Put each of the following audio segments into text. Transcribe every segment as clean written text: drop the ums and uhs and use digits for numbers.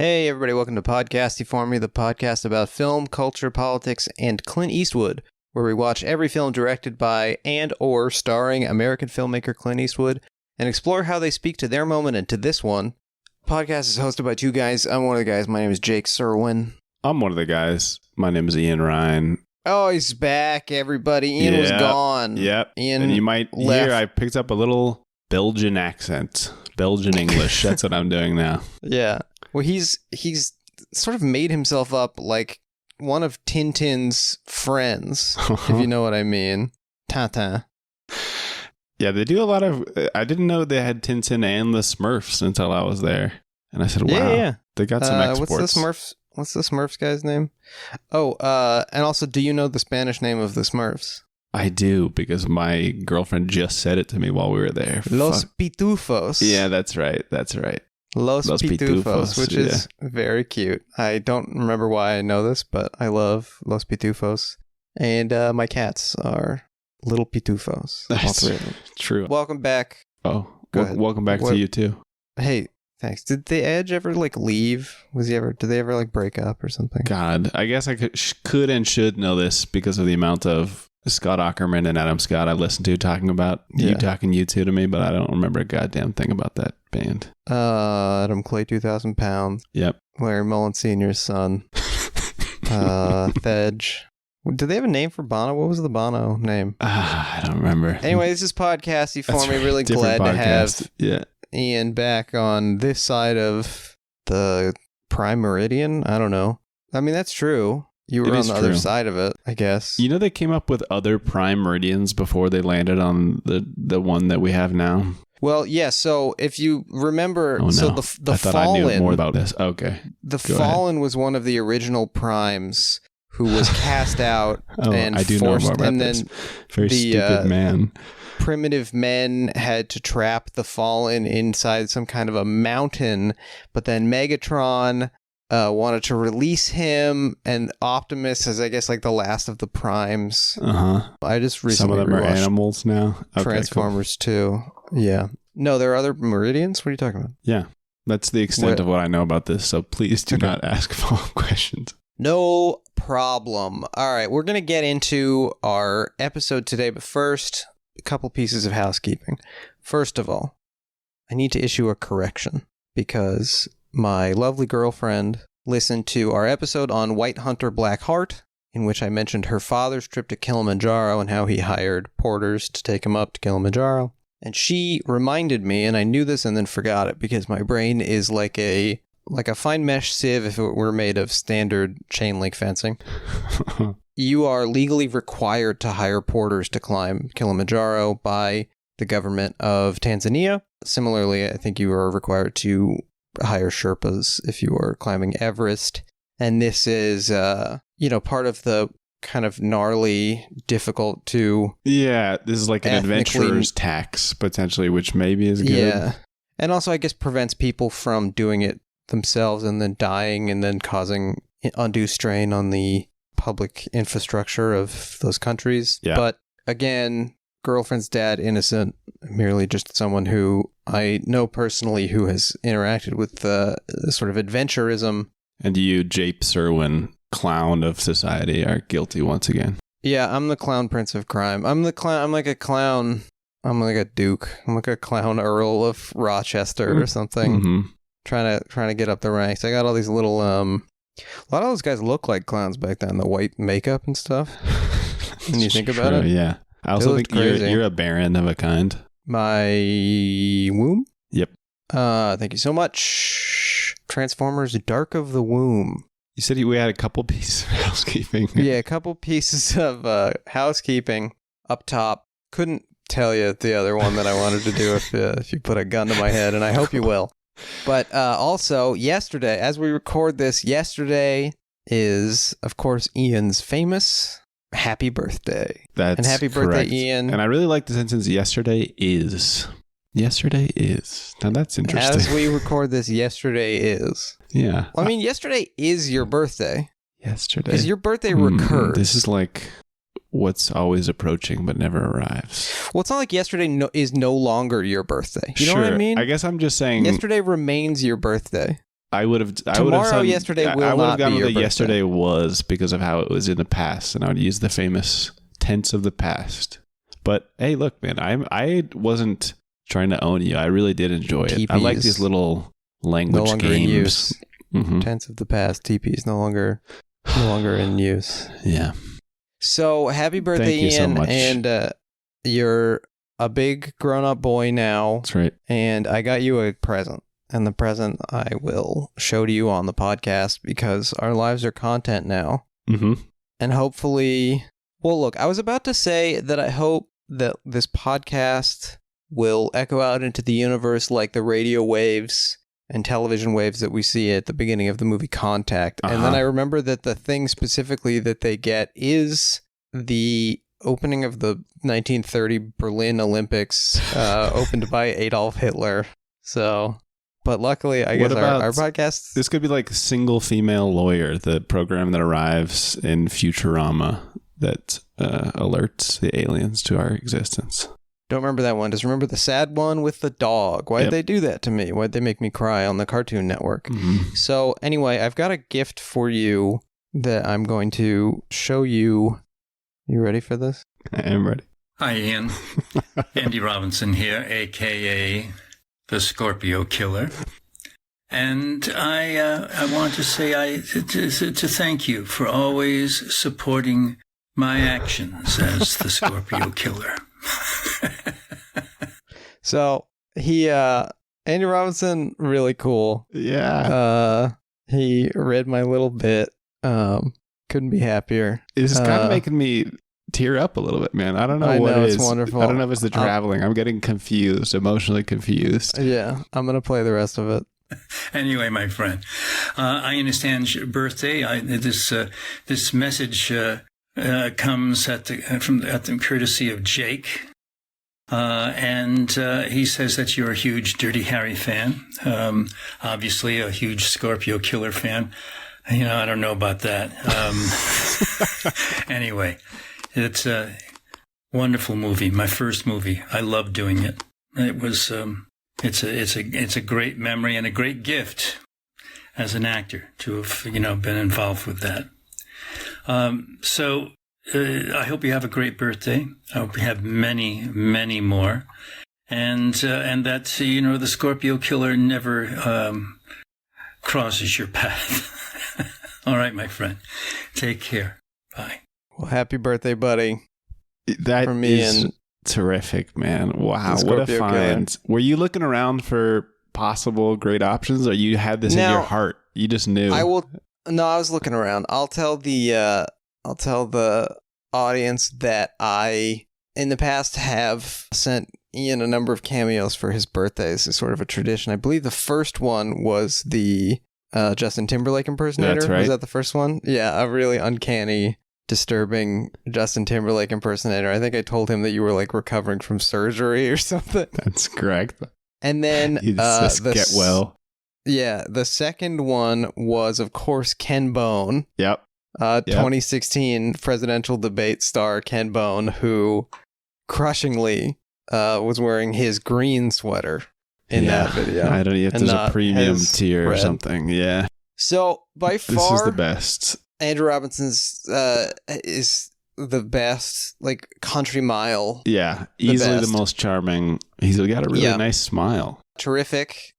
Hey everybody, welcome to Podcasty For Me, the podcast about film, culture, politics, and Clint Eastwood, where we watch every film directed by and or starring American filmmaker Clint Eastwood and explore how they speak to their moment and to this one. The podcast is hosted by two guys. I'm one of the guys. My name is Jake Serwin. I'm one of the guys. My name is Ian Ryan. Oh, he's back, everybody. Ian was gone. Yep. Ian and you might left. hear I picked up a little Belgian accent. Belgian English. That's what I'm doing now. Yeah. Well, he's sort of made himself up like one of Tintin's friends, if you know what I mean. Tintin. Yeah, they do a lot of... I didn't know they had Tintin and the Smurfs until I was there. And I said, wow, yeah. They got some exports. What's the Smurfs guy's name? Oh, and also, do you know the Spanish name of the Smurfs? I do, because my girlfriend just said it to me while we were there. Los Pitufos. Yeah, that's right. Los Pitufos, which is very cute. I don't remember why I know this, but I love Los Pitufos. And my cats are little Pitufos. All three of them. True. Welcome back. Oh, Go ahead. Welcome back to you too. Hey, thanks. Did the Edge ever leave? Did they ever break up or something? God, I guess I could and should know this because of the amount of Scott Aukerman and Adam Scott I listened to talking about you talking U2 to me, but I don't remember a goddamn thing about that band. Adam Clay 2,000 Pounds. Yep. Larry Mullen Sr.'s son. Thedge. Did they have a name for Bono? What was the Bono name? I don't remember. Anyway, this is Podcasty For Me. Right. Really Different glad podcast. to have Ian back on this side of the Prime Meridian. I don't know. I mean, that's true. You were on the other side of it, I guess. You know, they came up with other prime meridians before they landed on the one that we have now. Well, yeah. So if you remember, so the I thought Fallen, I knew more about this. Okay. The Fallen was one of the original primes who was cast out and I do forced, know more about and this. then Very stupid man. Primitive men had to trap the Fallen inside some kind of a mountain, but then Megatron wanted to release him, and Optimus is, I guess, the last of the primes. I just recently some of them are animals now. Okay, Transformers 2. Yeah. No, there are other Meridians? What are you talking about? Yeah. That's the extent of what I know about this, so please do not ask follow-up questions. No problem. All right, we're going to get into our episode today, but first, a couple pieces of housekeeping. First of all, I need to issue a correction because my lovely girlfriend listened to our episode on White Hunter Black Heart, in which I mentioned her father's trip to Kilimanjaro and how he hired porters to take him up to Kilimanjaro. And she reminded me, and I knew this and then forgot it because my brain is like a fine mesh sieve if it were made of standard chain link fencing. You are legally required to hire porters to climb Kilimanjaro by the government of Tanzania. Similarly, I think you are required to hire Sherpas if you are climbing Everest. And this is, part of the kind of gnarly, difficult to... Yeah, this is like an adventurer's tax, potentially, which maybe is good. Yeah. And also, I guess, prevents people from doing it themselves and then dying and then causing undue strain on the public infrastructure of those countries. Yeah. But again, girlfriend's dad, innocent, merely just someone who I know personally who has interacted with sort of adventurism. And you, Jape Serwin, clown of society, are guilty once again. Yeah, I'm the clown prince of crime. I'm like a clown. I'm like a duke. I'm like a clown earl of Rochester or something. Mm-hmm. Trying to get up the ranks. I got all these little a lot of those guys look like clowns back then, the white makeup and stuff. When you think about it. Yeah. I also think you're a baron of a kind. My womb? Yep. Thank you so much. Transformers Dark of the Womb. You said we had a couple pieces of housekeeping. Yeah, a couple pieces of housekeeping up top. Couldn't tell you the other one that I wanted to do if you put a gun to my head, and I hope you will. But also, yesterday, as we record this, yesterday is, of course, Ian's famous happy birthday. And happy birthday, Ian. And I really like the sentence, yesterday is. Yesterday is. Now that's interesting. As we record this, yesterday is. Yeah. Well, I mean, yesterday is your birthday. Yesterday. Because your birthday recurs. This is like what's always approaching but never arrives. Well, it's not like yesterday is no longer your birthday. You know what I mean? I guess I'm just saying... Yesterday remains your birthday. I would have. Yesterday will I would not have gone be with your the birthday. yesterday was because of how it was in the past, and I would use the famous tense of the past. But hey, look, man, I wasn't trying to own you. I really did enjoy it. I like these little language no longer games. In use. Mm-hmm. Tense of the past. TP is no longer in use. Yeah. So happy birthday, Thank you Ian! so much. And you're a big grown-up boy now. That's right. And I got you a present. And the present I will show to you on the podcast because our lives are content now. Mm-hmm. And hopefully, well, look, I was about to say that I hope that this podcast will echo out into the universe like the radio waves and television waves that we see at the beginning of the movie Contact. Uh-huh. And then I remember that the thing specifically that they get is the opening of the 1930 Berlin Olympics, opened by Adolf Hitler. So, but luckily, I guess our podcast... This could be like Single Female Lawyer, the program that arrives in Futurama that alerts the aliens to our existence. Don't remember that one. Just remember the sad one with the dog. Why'd they do that to me? Why'd they make me cry on the Cartoon Network? Mm-hmm. So anyway, I've got a gift for you that I'm going to show you. You ready for this? I am ready. Hi, Ian. Andy Robinson here, a.k.a. the Scorpio Killer. And I want to say to thank you for always supporting my actions as the Scorpio Killer. So Andy Robinson, really cool. Yeah. He read my little bit. Couldn't be happier. This is kind of making me tear up a little bit, man. I don't know what it is. It's wonderful. I don't know if it's the traveling. I'm getting confused, emotionally confused. Yeah, I'm going to play the rest of it. Anyway, my friend, I understand your birthday. This message comes at the courtesy of Jake. And he says that you're a huge Dirty Harry fan. Obviously a huge Scorpio Killer fan. You know, I don't know about that. Anyway, it's a wonderful movie. My first movie. I loved doing it. It was, it's a great memory and a great gift as an actor to have, been involved with that. So I hope you have a great birthday. I hope you have many, many more. And that, the Scorpio Killer never crosses your path. All right, my friend. Take care. Bye. Well, happy birthday, buddy. That from me is and terrific, man. Wow, the what a Scorpio find. Killer. Were you looking around for possible great options, or you had this in your heart? You just knew. I was looking around. I'll tell the audience that I, in the past, have sent Ian a number of cameos for his birthdays. It's sort of a tradition. I believe the first one was the Justin Timberlake impersonator. That's right. Was that the first one? Yeah, a really uncanny, disturbing Justin Timberlake impersonator. I think I told him that you were like recovering from surgery or something. That's correct. And then You just get well. Yeah, the second one was, of course, Ken Bone. Yep. 2016 presidential debate star Ken Bone, who crushingly was wearing his green sweater in that video. I don't know if there's a premium tier or something. Yeah. So by far, this is the best. Andrew Robinson's is the best, like country mile. Yeah, easily the most charming. He's got a really nice smile. Terrific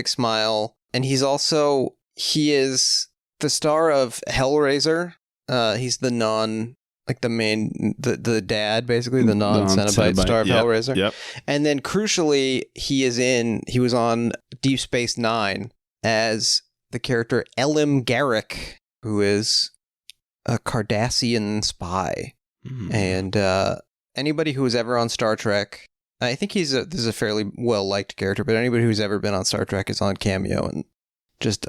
smile. And he is the star of Hellraiser. He's the the dad, basically, the non-Cenobite star of Hellraiser. Yep. And then crucially, he was on Deep Space Nine as the character Elim Garak, who is a Cardassian spy. Mm. And anybody who was ever on Star Trek, I think this is a fairly well-liked character, but anybody who's ever been on Star Trek is on Cameo and just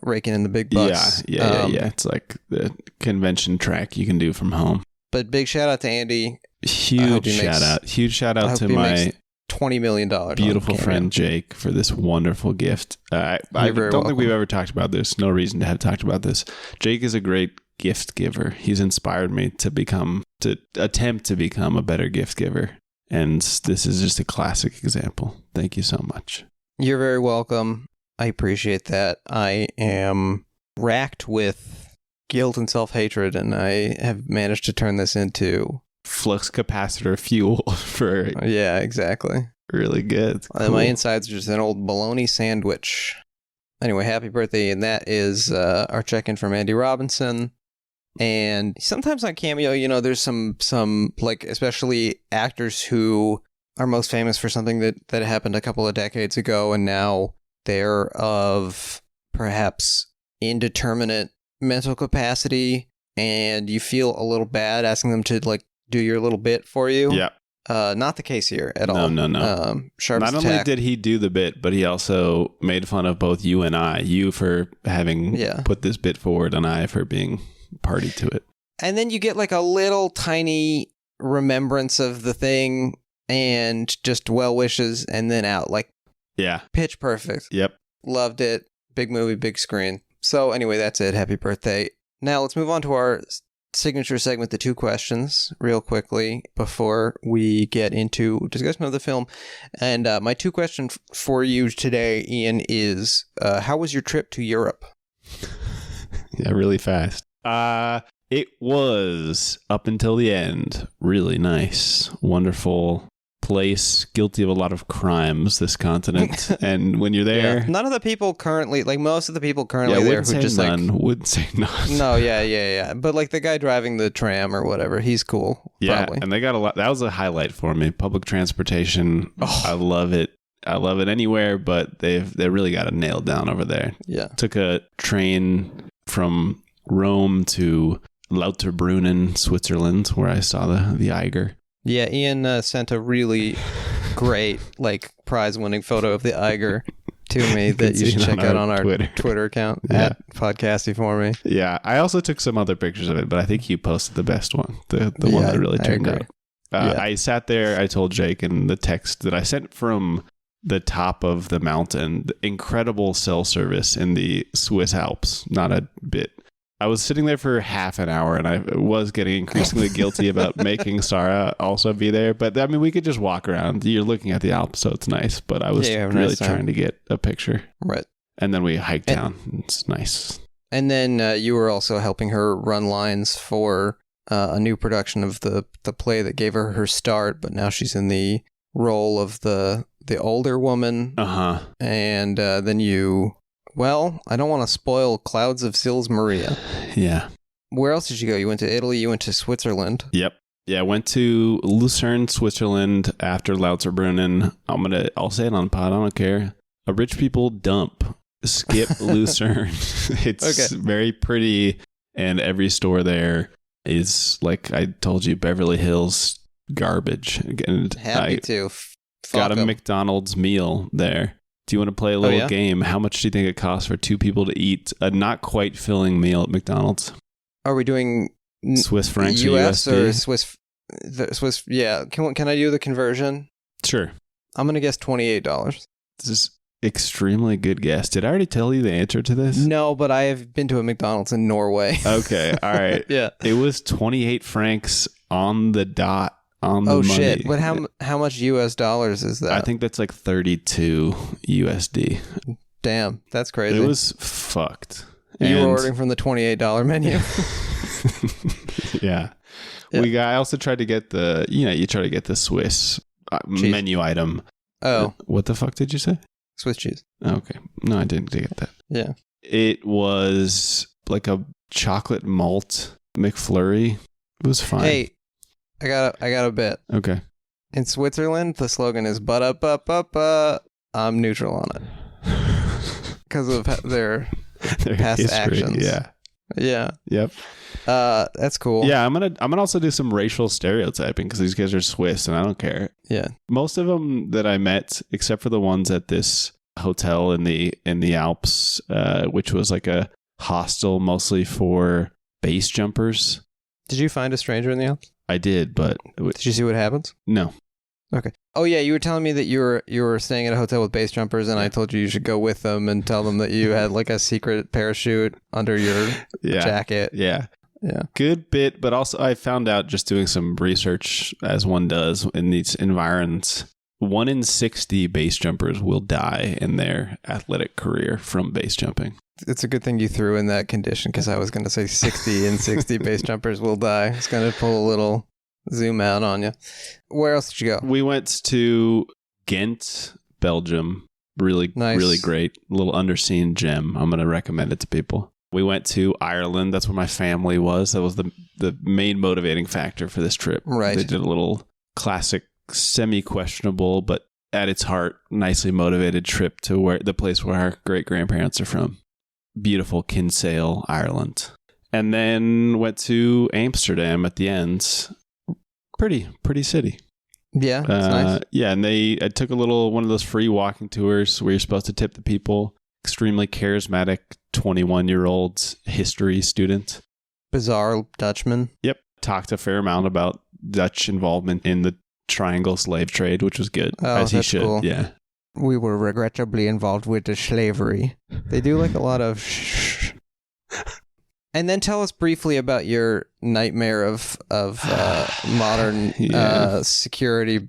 raking in the big bucks. Yeah. It's like the convention track you can do from home. But big shout out to Andy. Huge shout out to my $20 million beautiful friend Jake for this wonderful gift. I don't think we've ever talked about this. No reason to have talked about this. Jake is a great gift giver. He's inspired me to attempt to become a better gift giver. And this is just a classic example. Thank you so much. You're very welcome. I appreciate that. I am racked with guilt and self-hatred, and I have managed to turn this into flux capacitor fuel for yeah, exactly. Really good. Cool. My insides are just an old bologna sandwich. Anyway, happy birthday, and that is our check-in from Andy Robinson. And sometimes on Cameo, you know, there's some like, especially actors who are most famous for something that happened a couple of decades ago, and now they're of perhaps indeterminate mental capacity, and you feel a little bad asking them to like do your little bit for you. Yeah. Not the case here at all. No. Sharp Not attack. only did he do the bit, but he also made fun of both you and I. You for having put this bit forward, and I for being party to it. And then you get like a little tiny remembrance of the thing and just well wishes, and then out. Like, pitch perfect. Yep. Loved it. Big movie, big screen. So anyway, that's it. Happy birthday. Now let's move on to our signature segment, the 2 questions, real quickly before we get into discussion of the film. And my 2 questions for you today, Ian, is how was your trip to Europe? Yeah, really fast. It was, up until the end, really nice, wonderful place, guilty of a lot of crimes, this continent. And when you're there, none of the people currently, like most of the people currently there who just none, like wouldn't say none. No, yeah. But like the guy driving the tram or whatever, he's cool. Yeah, probably. And they got a lot. That was a highlight for me. Public transportation, I love it. I love it anywhere, but they really got it nailed down over there. Yeah, took a train from Rome to Lauterbrunnen, Switzerland, where I saw the Eiger. Yeah, Ian sent a really great, like, prize-winning photo of the Eiger to me that you should check out on our Twitter account at Podcasty for me. Yeah, I also took some other pictures of it, but I think you posted the best one, the one that really turned out. I sat there, I told Jake in the text that I sent from the top of the mountain, the incredible cell service in the Swiss Alps, not a bit. I was sitting there for half an hour, and I was getting increasingly guilty about making Sarah also be there. But I mean, we could just walk around. You're looking at the Alps, so it's nice. But I was really trying to get a picture. Right. And then we hiked down. It's nice. And then you were also helping her run lines for a new production of the play that gave her start. But now she's in the role of the older woman. Uh-huh. And then you... Well, I don't want to spoil Clouds of Sils Maria. Yeah. Where else did you go? You went to Italy, you went to Switzerland. Yep. Yeah, I went to Lucerne, Switzerland after Lauterbrunnen. I'll say it on pod, I don't care. A rich people dump. Skip Lucerne. It's very pretty, and every store there is, like I told you, Beverly Hills garbage. And Happy to. Got a McDonald's meal there. Do you want to play a little game? How much do you think it costs for 2 people to eat a not quite filling meal at McDonald's? Are we doing Swiss francs US or USD? Or Swiss? Yeah. Can I do the conversion? Sure. I'm gonna guess $28. This is extremely good guess. Did I already tell you the answer to this? No, but I have been to a McDonald's in Norway. Okay. All right. Yeah. It was 28 francs on the dot. On the money. Shit! But how much US dollars is that? I think that's like 32 USD. Damn, that's crazy. It was fucked. You were ordering from the $28 menu. Yeah. I also tried to get you try to get the Swiss menu item. Oh, what the fuck did you say? Swiss cheese. Okay, no, I didn't get that. Yeah, it was like a chocolate malt McFlurry. It was fine. Hey. I got a bit. Okay. In Switzerland, the slogan is "But up." I'm neutral on it because of their past history, actions. Yeah. Yep. That's cool. Yeah, I'm gonna also do some racial stereotyping because these guys are Swiss and I don't care. Yeah. Most of them that I met, except for the ones at this hotel in the Alps, which was like a hostel mostly for base jumpers. Did you find a stranger in the Alps? I did, but... Did you see what happens? No. Okay. Oh, yeah, you were telling me that you were staying at a hotel with base jumpers, and I told you should go with them and tell them that you had, like, a secret parachute under your jacket. Yeah. Yeah. Good bit, but also I found out just doing some research, as one does in these environs, 1 in 60 base jumpers will die in their athletic career from base jumping. It's a good thing you threw in that condition, because I was going to say 60 in 60 base jumpers will die. It's going to pull a little zoom out on you. Where else did you go? We went to Ghent, Belgium. Really, nice. Really great. A little underseen gem. I'm going to recommend it to people. We went to Ireland. That's where my family was. That was the main motivating factor for this trip. Right. They did a little classic, semi-questionable, but at its heart, nicely motivated trip to the place where our great-grandparents are from. Beautiful Kinsale, Ireland. And then went to Amsterdam at the end. Pretty city. Yeah, that's nice. Yeah, and I took one of those free walking tours where you're supposed to tip the people. Extremely charismatic 21-year-old history student. Bizarre Dutchman. Yep. Talked a fair amount about Dutch involvement in the triangle slave trade, which was good. Oh, as he that's should. cool. Yeah. We were regrettably involved with the slavery. They do like a lot of shh. And then tell us briefly about your nightmare of modern security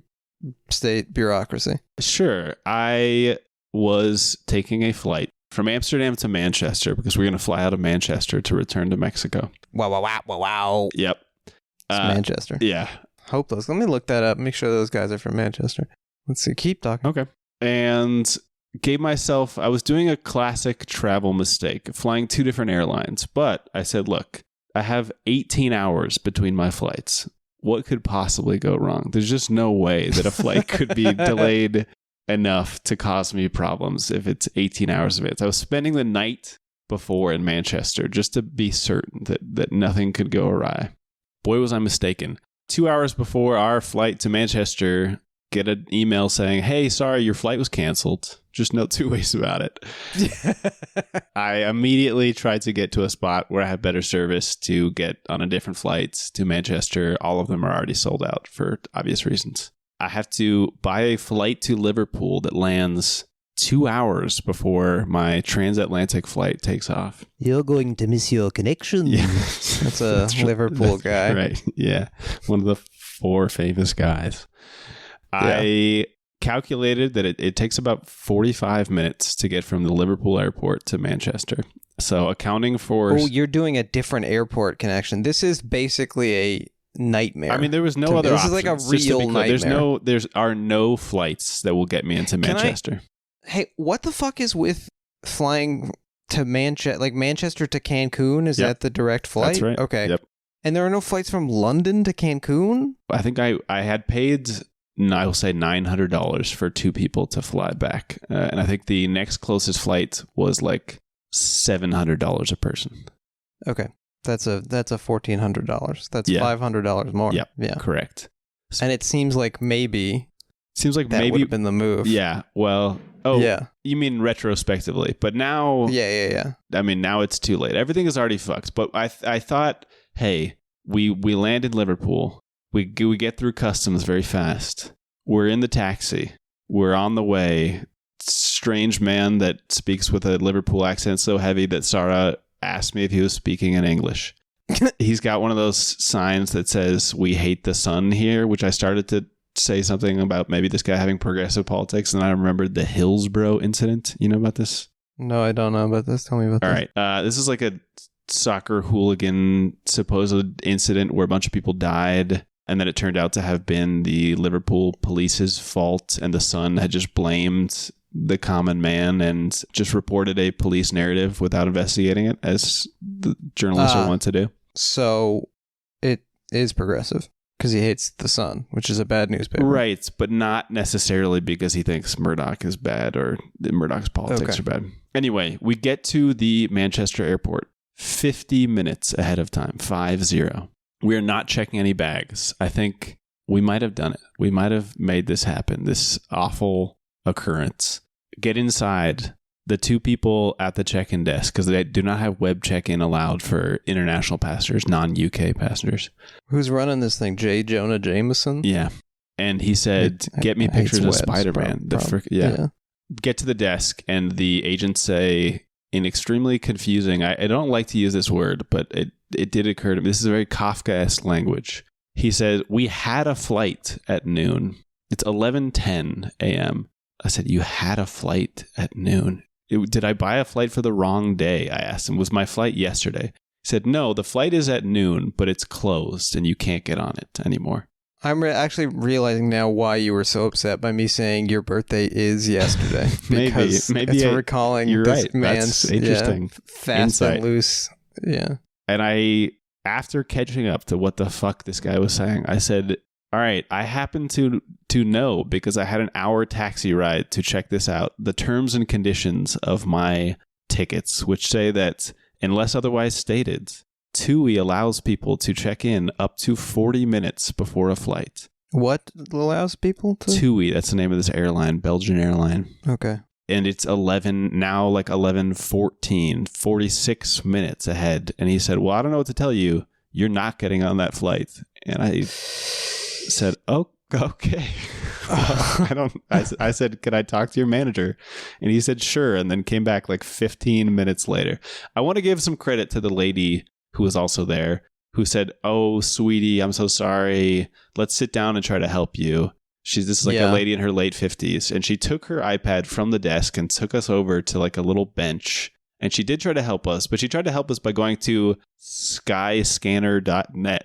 state bureaucracy. Sure. I was taking a flight from Amsterdam to Manchester because we're going to fly out of Manchester to return to Mexico. Wow. Yep. It's Manchester. Yeah. Hopeless. Let me look that up. Make sure those guys are from Manchester. Let's see. Keep talking. Okay. And I was doing a classic travel mistake, flying 2 different airlines. But I said, look, I have 18 hours between my flights. What could possibly go wrong? There's just no way that a flight could be delayed enough to cause me problems if it's 18 hours of it. So I was spending the night before in Manchester just to be certain that nothing could go awry. Boy, was I mistaken. 2 hours before our flight to Manchester, get an email saying, hey, sorry, your flight was canceled. Just no 2 ways about it. I immediately tried to get to a spot where I had better service to get on a different flight to Manchester. All of them are already sold out for obvious reasons. I have to buy a flight to Liverpool that lands 2 hours before my transatlantic flight takes off. You're going to miss your connection. Yeah. That's a Liverpool guy. Right. Yeah. One of the 4 famous guys. Yeah. I calculated that it takes about 45 minutes to get from the Liverpool airport to Manchester. So accounting for... Oh, you're doing a different airport connection. This is basically a nightmare. I mean, there was no other option. This is like a real nightmare. There are no flights that will get me into Manchester. Hey, what the fuck is with flying to Manchester to Cancun? Is that the direct flight? That's right. Okay. Yep. And there are no flights from London to Cancun? I think I had paid, I will say $900 for 2 people to fly back. And I think the next closest flight was like $700 a person. Okay. That's $1,400. That's $500 more. Yep. Yeah. Correct. And it seems like maybe that would have been the move. Yeah. Well, yeah. You mean retrospectively, but now... Yeah. I mean, now it's too late. Everything is already fucked. But I thought, hey, we land in Liverpool. We get through customs very fast. We're in the taxi. We're on the way. Strange man that speaks with a Liverpool accent so heavy that Sarah asked me if he was speaking in English. He's got one of those signs that says, we hate the sun here, which I started to say something about maybe this guy having progressive politics. And I remembered the Hillsborough incident. You know about this? No, I don't know about this. Tell me about this. All right. This is like a soccer hooligan supposed incident where a bunch of people died. And then it turned out to have been the Liverpool police's fault. And the Sun had just blamed the common man and just reported a police narrative without investigating it, as the journalists are wont to do. So it is progressive because he hates the Sun, which is a bad newspaper. Right, but not necessarily because he thinks Murdoch is bad or Murdoch's politics are bad. Anyway, we get to the Manchester airport 50 minutes ahead of time, 50. We are not checking any bags. I think we might have done it. We might have made this happen, this awful occurrence. Get inside. The 2 people at the check-in desk, because they do not have web check-in allowed for international passengers, non-UK passengers. Who's running this thing? J. Jonah Jameson? Yeah. And he said, get me pictures of Spider-Man. Get to the desk, and the agents say, in extremely confusing, I don't like to use this word, but it did occur to me. This is a very Kafkaesque language. He said, we had a flight at noon. It's 11:10 a.m. I said, you had a flight at noon. Did I buy a flight for the wrong day? I asked him, was my flight yesterday? He said, no, the flight is at noon, but it's closed and you can't get on it anymore. I'm actually realizing now why you were so upset by me saying your birthday is yesterday. Because maybe it's recalling you're this right. man's That's interesting. fast Insight. and loose. Yeah. And after catching up to what the fuck this guy was saying, I said, all right, I happen to know, because I had an hour taxi ride to check this out, the terms and conditions of my tickets, which say that unless otherwise stated, TUI allows people to check in up to 40 minutes before a flight. What allows people to? TUI, that's the name of this airline, Belgian airline. Okay. And it's 11:14, 46 minutes ahead. And he said, well, I don't know what to tell you. You're not getting on that flight. And I said, oh, okay. I said, could I talk to your manager? And he said, sure. And then came back like 15 minutes later. I want to give some credit to the lady who was also there, who said, oh, sweetie, I'm so sorry. Let's sit down and try to help you. This is like a lady in her late 50s. And she took her iPad from the desk and took us over to like a little bench. And she did try to help us, but she tried to help us by going to skyscanner.net.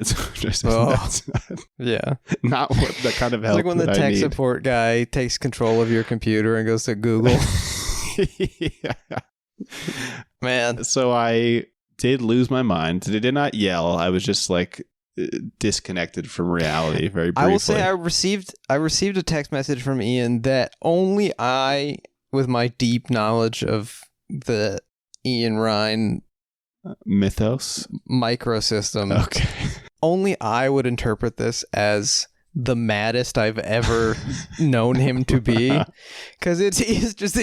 Yeah. Not what the kind of help. It's like when the tech support guy takes control of your computer and goes to Google. Yeah. Man. So I did lose my mind. I did not yell. I was just like disconnected from reality very briefly. I will say I received a text message from Ian that only I, with my deep knowledge of the Ian Ryan mythos microsystem, okay, only I would interpret this as the maddest I've ever known him to be, because it is just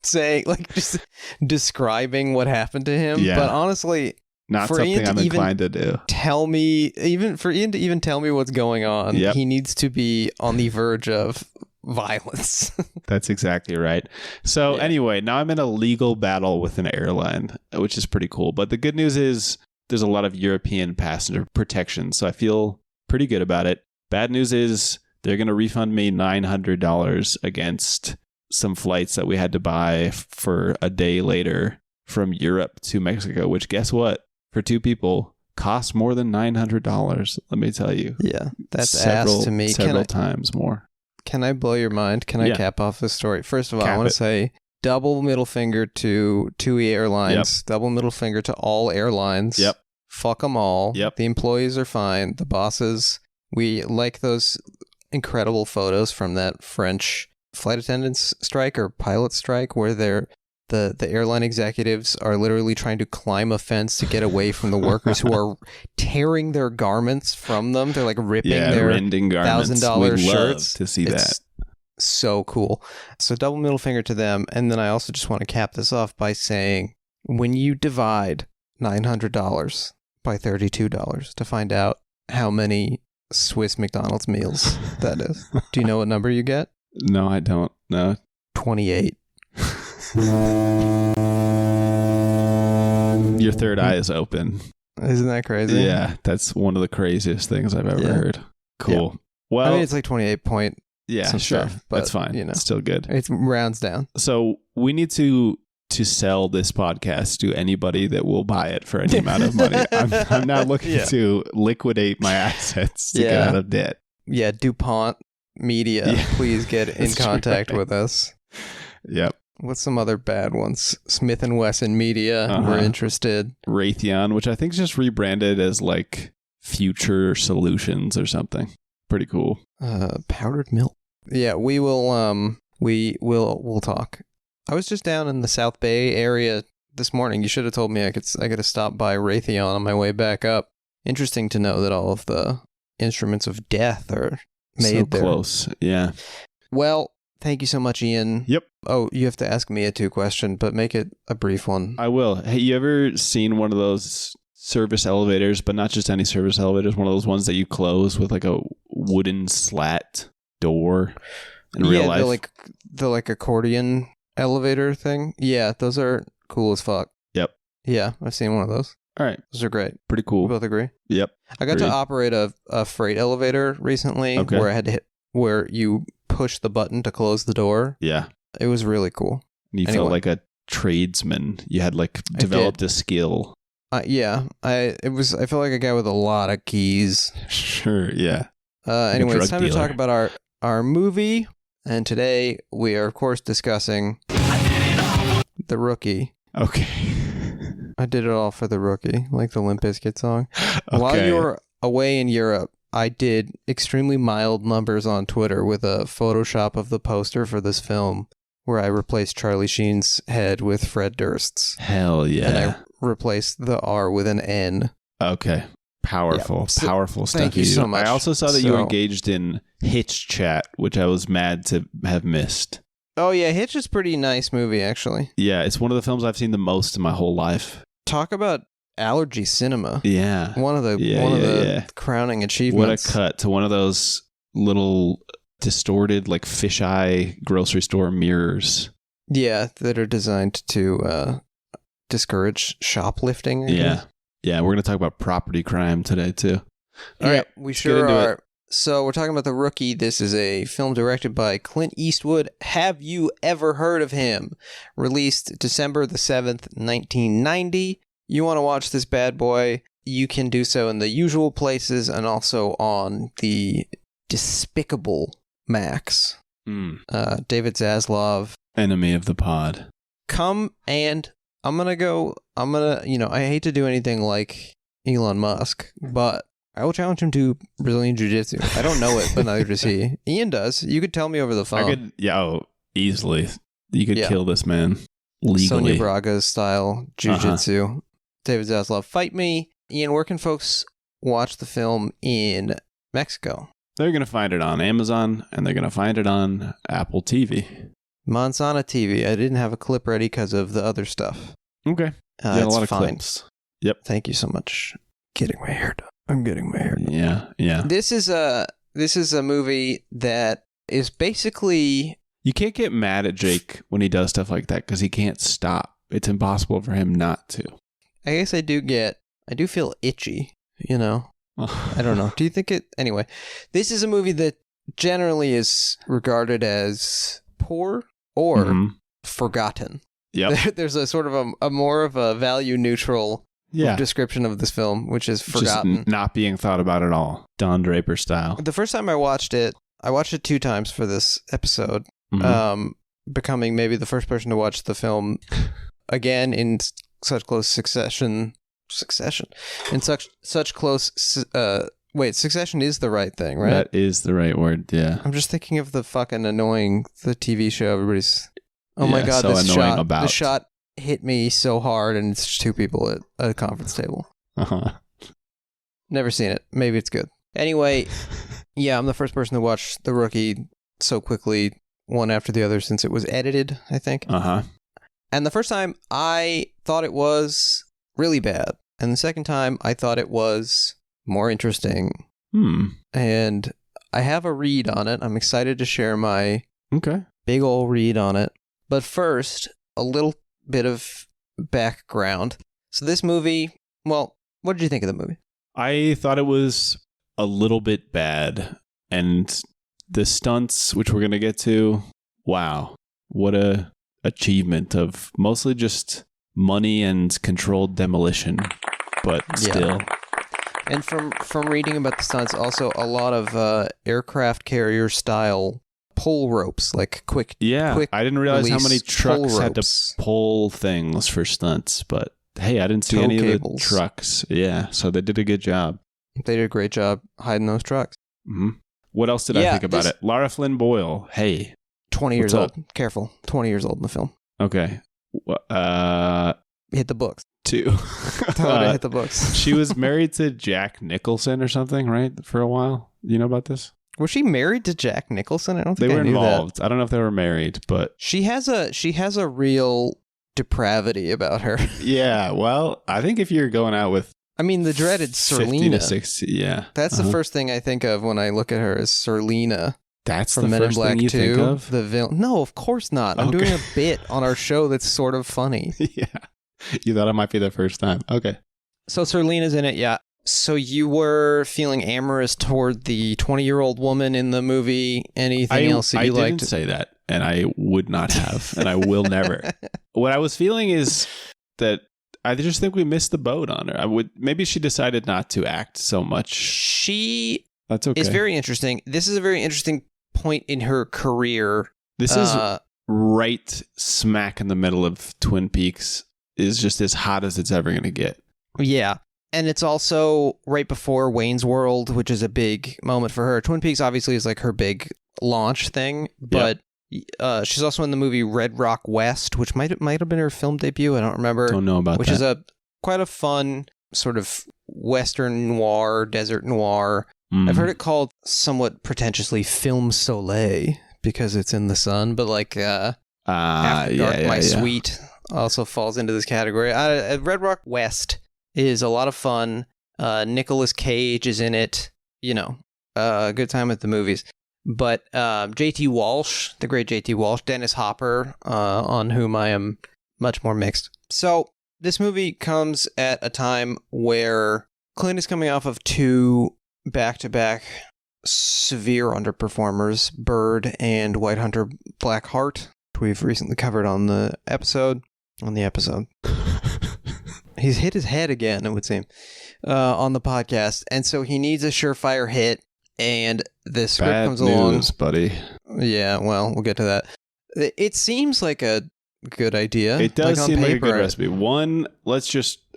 saying, like, just describing what happened to him. Yeah. But honestly, not something I'm inclined to do. For Ian to even tell me what's going on, Yep. he needs to be on the verge of violence. That's exactly right. So anyway, now I'm in a legal battle with an airline, which is pretty cool. But the good news is there's a lot of European passenger protection, so I feel pretty good about it. Bad news is they're going to refund me $900 against some flights that we had to buy for a day later from Europe to Mexico, which, guess what? For two people, costs more than $900. Let me tell you. Yeah, that's ass to me. Several times more. Can I blow your mind? Can I cap off this story? First of all, I want to say double middle finger to TUI Airlines. Yep. Double middle finger to all airlines. Yep. Fuck them all. Yep. The employees are fine. The bosses, we like those incredible photos from that French flight attendants strike or pilot strike where the airline executives are literally trying to climb a fence to get away from the workers who are tearing their garments from them. They're like ripping their $1,000 shirts. To see that. So cool. So double middle finger to them. And then I also just want to cap this off by saying, when you divide $900 by $32 to find out how many Swiss McDonald's meals that is, do you know what number you get? No, I don't. No. 28. Your third eye is open. Isn't that crazy? Yeah, that's one of the craziest things I've ever heard. Cool. Yeah. Well, I mean, it's like 28 point. Yeah, sure. Stuff, but, that's fine. It's still good. It rounds down. So we need to sell this podcast to anybody that will buy it for any amount of money. I'm now looking to liquidate my assets to get out of debt. Yeah, DuPont Media, please get in contact with us. Yep. What's some other bad ones? Smith & Wesson Media, we're interested. Raytheon, which I think is just rebranded as like Future Solutions or something. Pretty cool. Powdered milk. Yeah, we'll talk. I was just down in the South Bay area this morning. You should have told me I could have stopped by Raytheon on my way back up. Interesting to know that all of the instruments of death are made there. So close. Yeah. Well, thank you so much, Ian. Yep. Oh, you have to ask me a 2 question, but make it a brief one. I will. Hey, you ever seen one of those service elevators, but not just any service elevators, one of those ones that you close with like a wooden slat door in real life? The like accordion elevator thing. Yeah, those are cool as fuck. Yep. Yeah, I've seen one of those. All right. Those are great. Pretty cool. We both agree? Yep. I got to operate a freight elevator recently where I had to where you push the button to close the door. Yeah. It was really cool. You felt like a tradesman. You had like developed a skill. Yeah. I felt like a guy with a lot of keys. Sure, yeah. Anyway, it's time to talk about our movie. And today we are, of course, discussing The Rookie. Okay. I did it all for The Rookie, like the Limp Bizkit song. Okay. While you were away in Europe, I did extremely mild numbers on Twitter with a Photoshop of the poster for this film where I replaced Charlie Sheen's head with Fred Durst's. Hell yeah. And I replaced the R with an N. Okay. Powerful stuff. Thank you so much. I also saw that you engaged in Hitch chat, which I was mad to have missed. Oh yeah, Hitch is a pretty nice movie, actually. Yeah, it's one of the films I've seen the most in my whole life. Talk about allergy cinema. Yeah. One of the crowning achievements. What a cut to one of those little distorted, like fisheye grocery store mirrors. Yeah, that are designed to discourage shoplifting. Yeah. Yeah, we're going to talk about property crime today, too. All right, we sure are. So we're talking about The Rookie. This is a film directed by Clint Eastwood. Have you ever heard of him? Released December the 7th, 1990. You want to watch this bad boy, you can do so in the usual places and also on the despicable Max. David Zaslav. Enemy of the pod. Come and I hate to do anything like Elon Musk, but I will challenge him to Brazilian Jiu-Jitsu. I don't know it, but neither does he. Ian does. You could tell me over the phone. Easily. You could kill this man legally. Sonia Braga style Jiu-Jitsu. David Zaslav, fight me. Ian, where can folks watch the film in Mexico? They're going to find it on Amazon, and they're going to find it on Apple TV. Manzana TV. I didn't have a clip ready because of the other stuff. Okay. A lot of clips. Yep. Thank you so much. Getting my hair done. I'm getting my hair done. Yeah. This is a movie that is basically... You can't get mad at Jake when he does stuff like that because he can't stop. It's impossible for him not to. I guess I do feel itchy, you know? I don't know. Do you think it... Anyway, this is a movie that generally is regarded as poor or forgotten. Yep. There's a sort of a more of a value neutral description of this film, which is forgotten. Just not being thought about at all. Don Draper style. The first time I watched it 2 times for this episode, becoming maybe the first person to watch the film again in such close succession. In such close... Succession is the right thing, right? That is the right word, yeah. I'm just thinking of the fucking the TV show everybody's... Oh my god, so this shot hit me so hard and it's just 2 people at a conference table. Never seen it. Maybe it's good. Anyway, yeah, I'm the first person to watch The Rookie so quickly, one after the other, since it was edited, I think. And the first time, I thought it was really bad. And the second time, I thought it was more interesting. And I have a read on it. I'm excited to share my big old read on it. But first, a little bit of background. So this movie, well, what did you think of the movie? I thought it was a little bit bad. And the stunts, which we're going to get to, wow, what a achievement of mostly just money and controlled demolition, but still. And from reading about the stunts, also a lot of aircraft carrier style pull ropes, like quick. I didn't realize how many trucks had to pull things for stunts, but hey, I didn't see any of the trucks. Yeah, so they did a good job. They did a great job hiding those trucks. What else did I think about it? Lara Flynn Boyle, hey. 20 years old. Careful. 20 years old in the film. Okay. Hit the books. 2. Hit the books. She was married to Jack Nicholson or something, right? For a while. You know about this? Was she married to Jack Nicholson? I don't think they were involved. That. I don't know if they were married, but she has a real depravity about her. Yeah, well, I think if you're going out with the dreaded Serlina. 50 to 60, yeah. That's the first thing I think of when I look at her is Serlina. That's from the Men in Black 2, think of? The villain. No, of course not. I'm doing a bit on our show that's sort of funny. Yeah. You thought it might be the first time. Okay. So Serlina's in it, yeah. So you were feeling amorous toward the 20-year-old woman in the movie. Anything else that you liked? I didn't say that, and I would not have, and I will never. What I was feeling is that I just think we missed the boat on her. Maybe she decided not to act so much. That's okay. It's very interesting. This is a very interesting point in her career. This is right smack in the middle of Twin Peaks. Is just as hot as it's ever going to get. Yeah. And it's also right before Wayne's World, which is a big moment for her. Twin Peaks obviously is like her big launch thing, but she's also in the movie Red Rock West, which might have been her film debut. I don't remember. Don't know about that. Which is quite a fun sort of Western noir, desert noir. I've heard it called somewhat pretentiously film soleil because it's in the sun, but like After Dark, My Sweet also falls into this category. Red Rock West is a lot of fun. Nicolas Cage is in it. You know, a good time at the movies. But J.T. Walsh, the great J.T. Walsh, Dennis Hopper, on whom I am much more mixed. So this movie comes at a time where Clint is coming off of two back-to-back severe underperformers, Bird and White Hunter Black Heart, which we've recently covered on the episode. He's hit his head again, it would seem, on the podcast. And so he needs a surefire hit, and the script comes along. Buddy. Yeah, well, we'll get to that. It seems like a good idea. It does seem like a good recipe.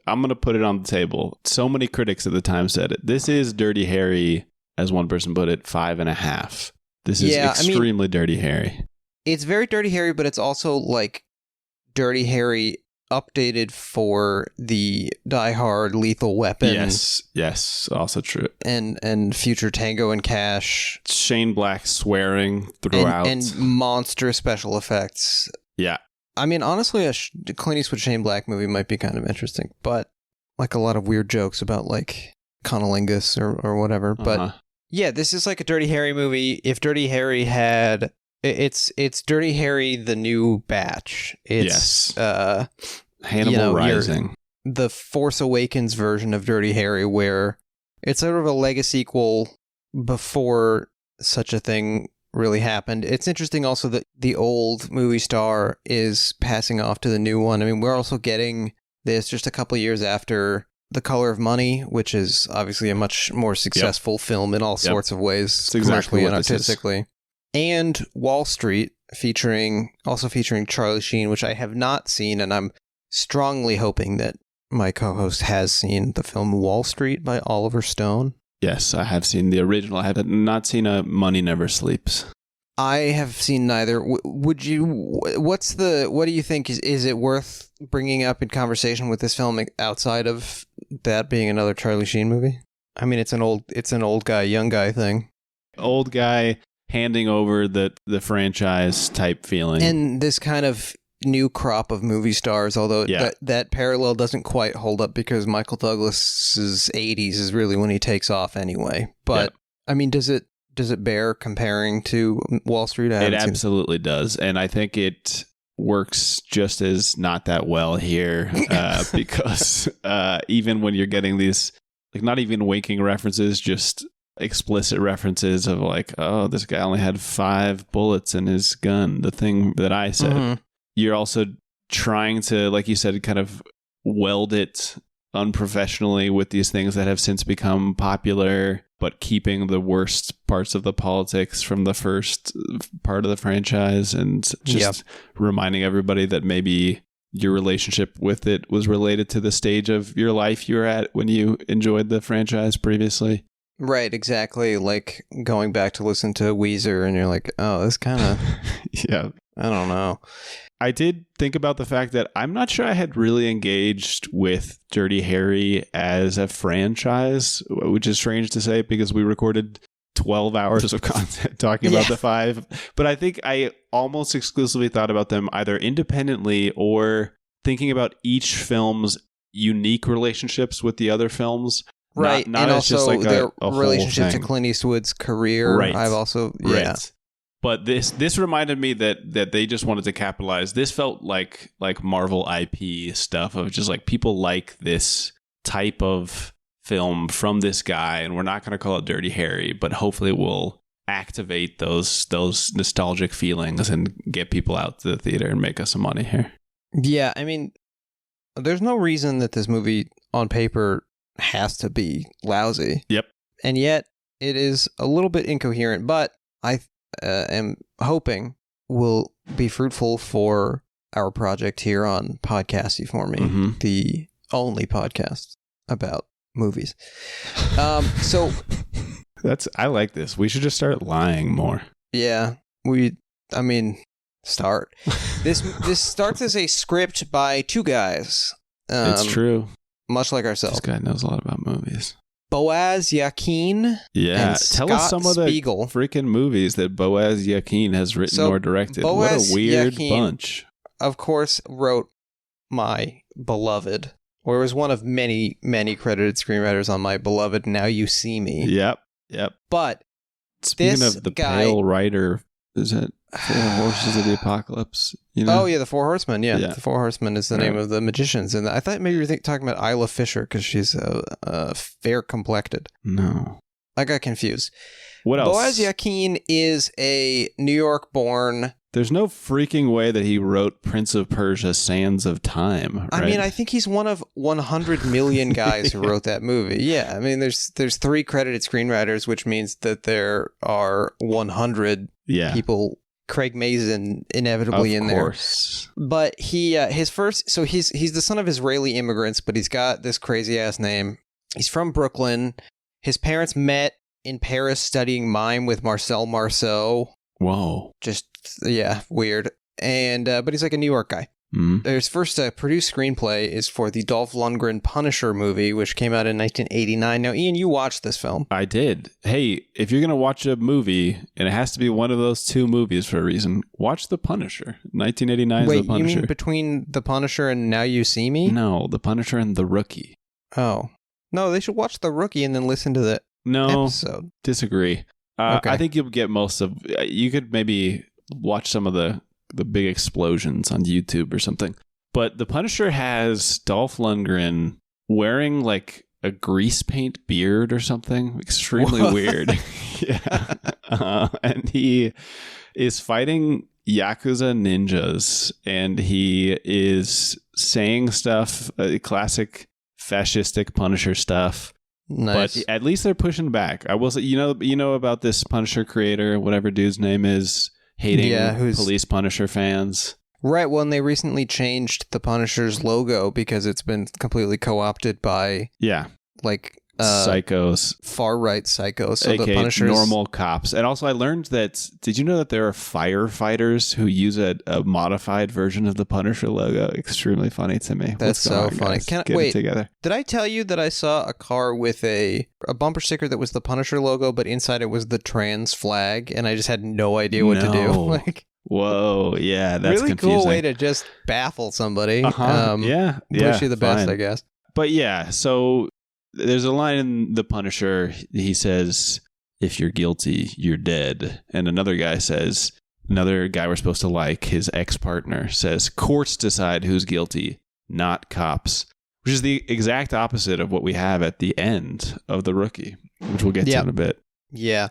I'm going to put it on the table. So many critics at the time said it. This is Dirty Harry, as one person put it, 5.5. This is extremely Dirty Harry. It's very Dirty Harry, but it's also like Dirty Harry updated for the Die Hard, Lethal Weapon. Yes, also true. And future Tango and Cash. Shane Black swearing throughout. And monstrous special effects. Yeah. I mean, honestly, a Clint Eastwood Shane Black movie might be kind of interesting, but like a lot of weird jokes about like conolingus or whatever. But yeah, this is like a Dirty Harry movie. If Dirty Harry had... It's Dirty Harry, the new batch. It's Hannibal Rising. The Force Awakens version of Dirty Harry, where it's sort of a legacy sequel before such a thing really happened. It's interesting also that the old movie star is passing off to the new one. I mean, we're also getting this just a couple years after The Color of Money, which is obviously a much more successful film in all sorts of ways, commercially and artistically. And Wall Street, featuring Charlie Sheen, which I have not seen, and I'm strongly hoping that my co-host has seen the film Wall Street by Oliver Stone. Yes, I have seen the original. I have not seen Money Never Sleeps. I have seen neither. What do you think? Is it worth bringing up in conversation with this film outside of that being another Charlie Sheen movie? I mean, it's an old guy, young guy thing. Old guy handing over the franchise type feeling. And this kind of new crop of movie stars, although that parallel doesn't quite hold up because Michael Douglas's 80s is really when he takes off anyway. But I mean, does it bear comparing to Wall Street? It absolutely does. And I think it works just as not that well here because even when you're getting these, like, not even winking references, just explicit references of like, oh, this guy only had 5 bullets in his gun, the thing that I said. You're also trying to, like you said, kind of weld it unprofessionally with these things that have since become popular, but keeping the worst parts of the politics from the first part of the franchise, and just reminding everybody that maybe your relationship with it was related to the stage of your life you were at when you enjoyed the franchise previously. Right, exactly. Like going back to listen to Weezer and you're like, oh, this kind of... I don't know. I did think about the fact that I'm not sure I had really engaged with Dirty Harry as a franchise, which is strange to say because we recorded 12 hours of content talking about the 5. But I think I almost exclusively thought about them either independently or thinking about each film's unique relationships with the other films. Right, not and as also just like their a relationship to Clint Eastwood's career. Right. I've also, Right. But this reminded me that they just wanted to capitalize. This felt like Marvel IP stuff of just like people like this type of film from this guy, and we're not going to call it Dirty Harry, but hopefully we'll activate those nostalgic feelings and get people out to the theater and make us some money here. Yeah, I mean, there's no reason that this movie on paper has to be lousy. Yep. And yet it is a little bit incoherent, but I am hoping will be fruitful for our project here on Podcasty for Me, the only podcast about movies. So I like this. We should just start lying more. Yeah, start. This starts as a script by two guys. It's true. Much like ourselves. This guy knows a lot about movies. Boaz Yakin. Yeah, and tell us some of the Spiegel. Freaking movies that Boaz Yakin has written or directed. Boaz what a weird Yakin, bunch. Of course, wrote my beloved, or was one of many, many credited screenwriters on my beloved Now You See Me. Yep. But speaking of the pale writer, is it Four Horses of the Apocalypse? You know? Oh, yeah, the Four Horsemen. Yeah, the Four Horsemen is the name of the magicians. And I thought maybe you were talking about Isla Fisher because she's fair complected. No. I got confused. What else? Boaz Yakin is a New York-born... There's no freaking way that he wrote Prince of Persia: Sands of Time. Right? I mean, I think he's one of 100 million guys who wrote that movie. Yeah, I mean, there's 3 credited screenwriters, which means that there are 100 people. Craig Mazin inevitably in there. Of course. But he's the son of Israeli immigrants, but he's got this crazy ass name. He's from Brooklyn. His parents met in Paris studying mime with Marcel Marceau. Whoa. Just, weird. And but he's like a New York guy. Mm-hmm. His first produced screenplay is for the Dolph Lundgren Punisher movie, which came out in 1989. Now, Ian, you watched this film. I did. Hey, if you're going to watch a movie, and it has to be one of those 2 movies for a reason, watch The Punisher. 1989 Wait, The Punisher. You mean between The Punisher and Now You See Me? No, The Punisher and The Rookie. Oh. No, they should watch The Rookie and then listen to the episode. Disagree. Okay. I think you'll get most of... You could maybe watch some of the big explosions on YouTube or something. But The Punisher has Dolph Lundgren wearing like a grease paint beard or something. Extremely weird. Yeah. And he is fighting Yakuza ninjas, and he is saying stuff, classic fascistic Punisher stuff. Nice. But at least they're pushing back. I will say, you know about this Punisher creator, whatever dude's name is, hating police Punisher fans. Right. Well, and they recently changed the Punisher's logo because it's been completely co-opted by psychos, far right psychos. So AKA the Punisher's normal cops. And also, I learned that. Did you know that there are firefighters who use a modified version of the Punisher logo? Extremely funny to me. That's so funny. Get it together. Did I tell you that I saw a car with a bumper sticker that was the Punisher logo, but inside it was the trans flag, and I just had no idea what to do? Like, whoa, yeah, that's really confusing. Cool way to just baffle somebody. Wish you the best, I guess. But yeah, so there's a line in The Punisher. He says, "If you're guilty, you're dead." And another guy we're supposed to like, his ex-partner, says, "Courts decide who's guilty, not cops." Which is the exact opposite of what we have at the end of The Rookie, which we'll get to in a bit. Yeah.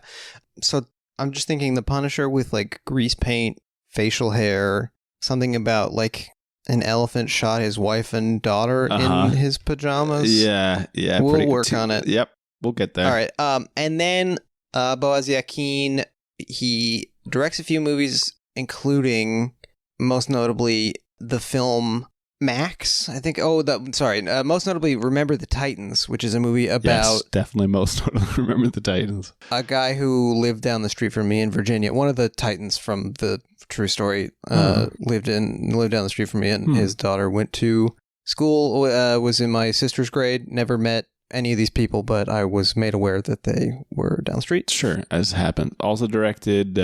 So I'm just thinking the Punisher with like grease paint, facial hair, something about like an elephant shot his wife and daughter in his pajamas. Yeah. We'll work on it. Yep. We'll get there. All right. And then Boaz Yakin, he directs a few movies, including most notably the film Max, I think. Most notably Remember the Titans, which is a movie about definitely most notably Remember the Titans. A guy who lived down the street from me in Virginia. One of the Titans from the true story lived down the street from me, and his daughter went to school, was in my sister's grade. Never met any of these people, but I was made aware that they were down the street. Sure, as happened. Also directed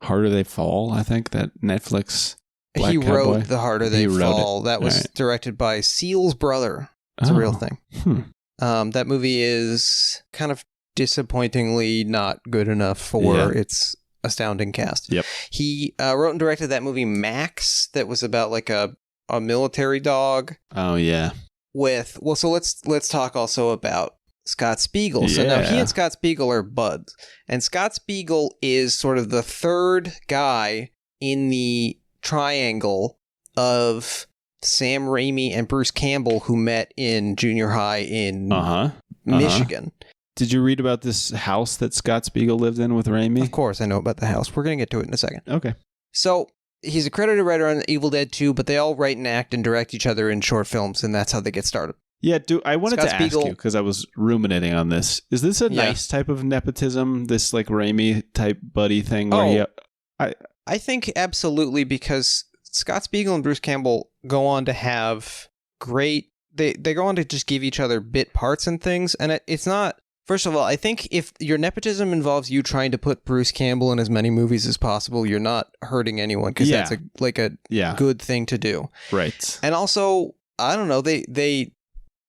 Harder They Fall, I think, that Netflix. Black he Cowboy. wrote The Harder They Fall. That was directed by Seal's brother. It's a real thing. That movie is kind of disappointingly not good enough for its astounding cast. Yep. He wrote and directed that movie Max that was about like a military dog. Oh yeah. So let's talk also about Scott Spiegel. So now he and Scott Spiegel are buds. And Scott Spiegel is sort of the third guy in the triangle of Sam Raimi and Bruce Campbell, who met in junior high in Michigan. Did you read about this house that Scott Spiegel lived in with Raimi? Of course, I know about the house. We're going to get to it in a second. Okay. So he's a credited writer on Evil Dead 2, but they all write and act and direct each other in short films, and that's how they get started. Yeah, I wanted to ask you, because I was ruminating on this. Is this a nice type of nepotism, this like Raimi type buddy thing? I think absolutely, because Scott Spiegel and Bruce Campbell go on to have great... They go on to just give each other bit parts and things, and it's not... First of all, I think if your nepotism involves you trying to put Bruce Campbell in as many movies as possible, you're not hurting anyone, because that's a good thing to do. Right. And also, I don't know, they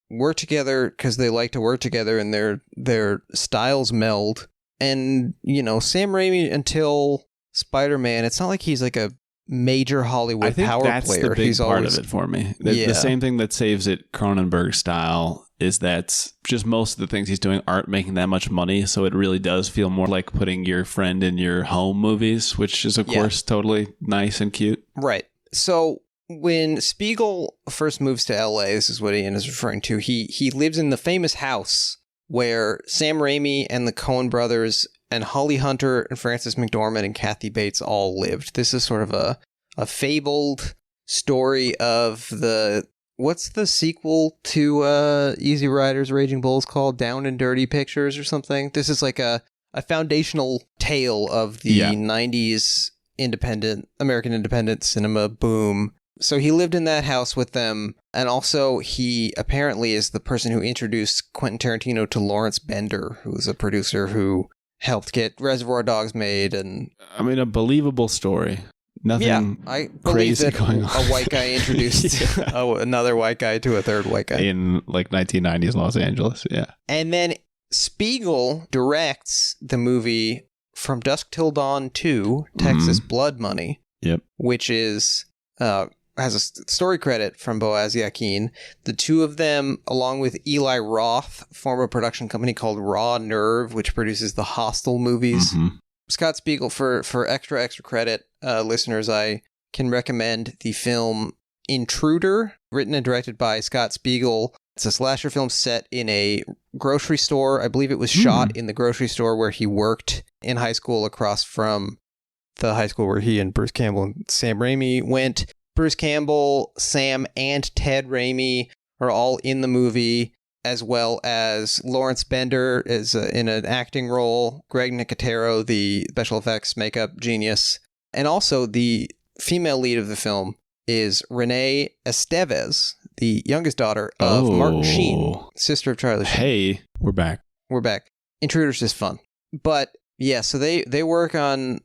work together because they like to work together, and their styles meld. And, you know, Sam Raimi, until Spider-Man, it's not like he's like a major Hollywood power player. I think that's the big part of it for me. The same thing that saves it Cronenberg style is that just most of the things he's doing aren't making that much money, so it really does feel more like putting your friend in your home movies, which is, of course, totally nice and cute. Right. So when Spiegel first moves to LA, this is what Ian is referring to, he lives in the famous house where Sam Raimi and the Coen brothers and Holly Hunter and Frances McDormand and Kathy Bates all lived. This is sort of a fabled story of the... What's the sequel to Easy Riders, Raging Bulls called? Down and Dirty Pictures or something? This is like a foundational tale of the 90s American independent cinema boom. So he lived in that house with them, and also he apparently is the person who introduced Quentin Tarantino to Lawrence Bender, who was a producer who helped get Reservoir Dogs made. And I mean, a believable story. Nothing I believe that going on. A white guy introduced another white guy to a third white guy. In like 1990s Los Angeles, yeah. And then Spiegel directs the movie From Dusk Till Dawn 2, Texas Blood Money. Yep. Which is has a story credit from Boaz Yakin. The two of them, along with Eli Roth, form a production company called Raw Nerve, which produces the Hostel movies. Scott Spiegel, for extra credit, listeners, I can recommend the film Intruder, written and directed by Scott Spiegel. It's a slasher film set in a grocery store. I believe it was shot in the grocery store where he worked in high school, across from the high school where he and Bruce Campbell and Sam Raimi went. Bruce Campbell, Sam, and Ted Raimi are all in the movie, as well as Lawrence Bender is in an acting role, Greg Nicotero, the special effects makeup genius, and also the female lead of the film is Renee Estevez, the youngest daughter of Martin Sheen, sister of Charlie Sheen. Hey, we're back. Intruder's just fun. But yeah, so they work on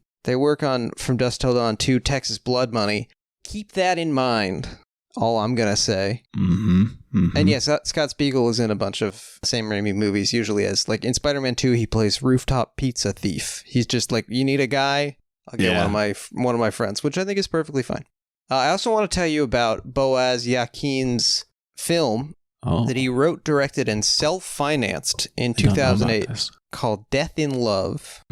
From Dusk Till Dawn 2, Texas Blood Money. Keep that in mind. All I'm going to say. And yes, Scott Spiegel is in a bunch of Sam Raimi movies, usually as, like, in Spider-Man 2, he plays rooftop pizza thief. He's just like, you need a guy? I'll get one of my friends, which I think is perfectly fine. I also want to tell you about Boaz Yakin's film that he wrote, directed, and self-financed in 2008 called Death in Love.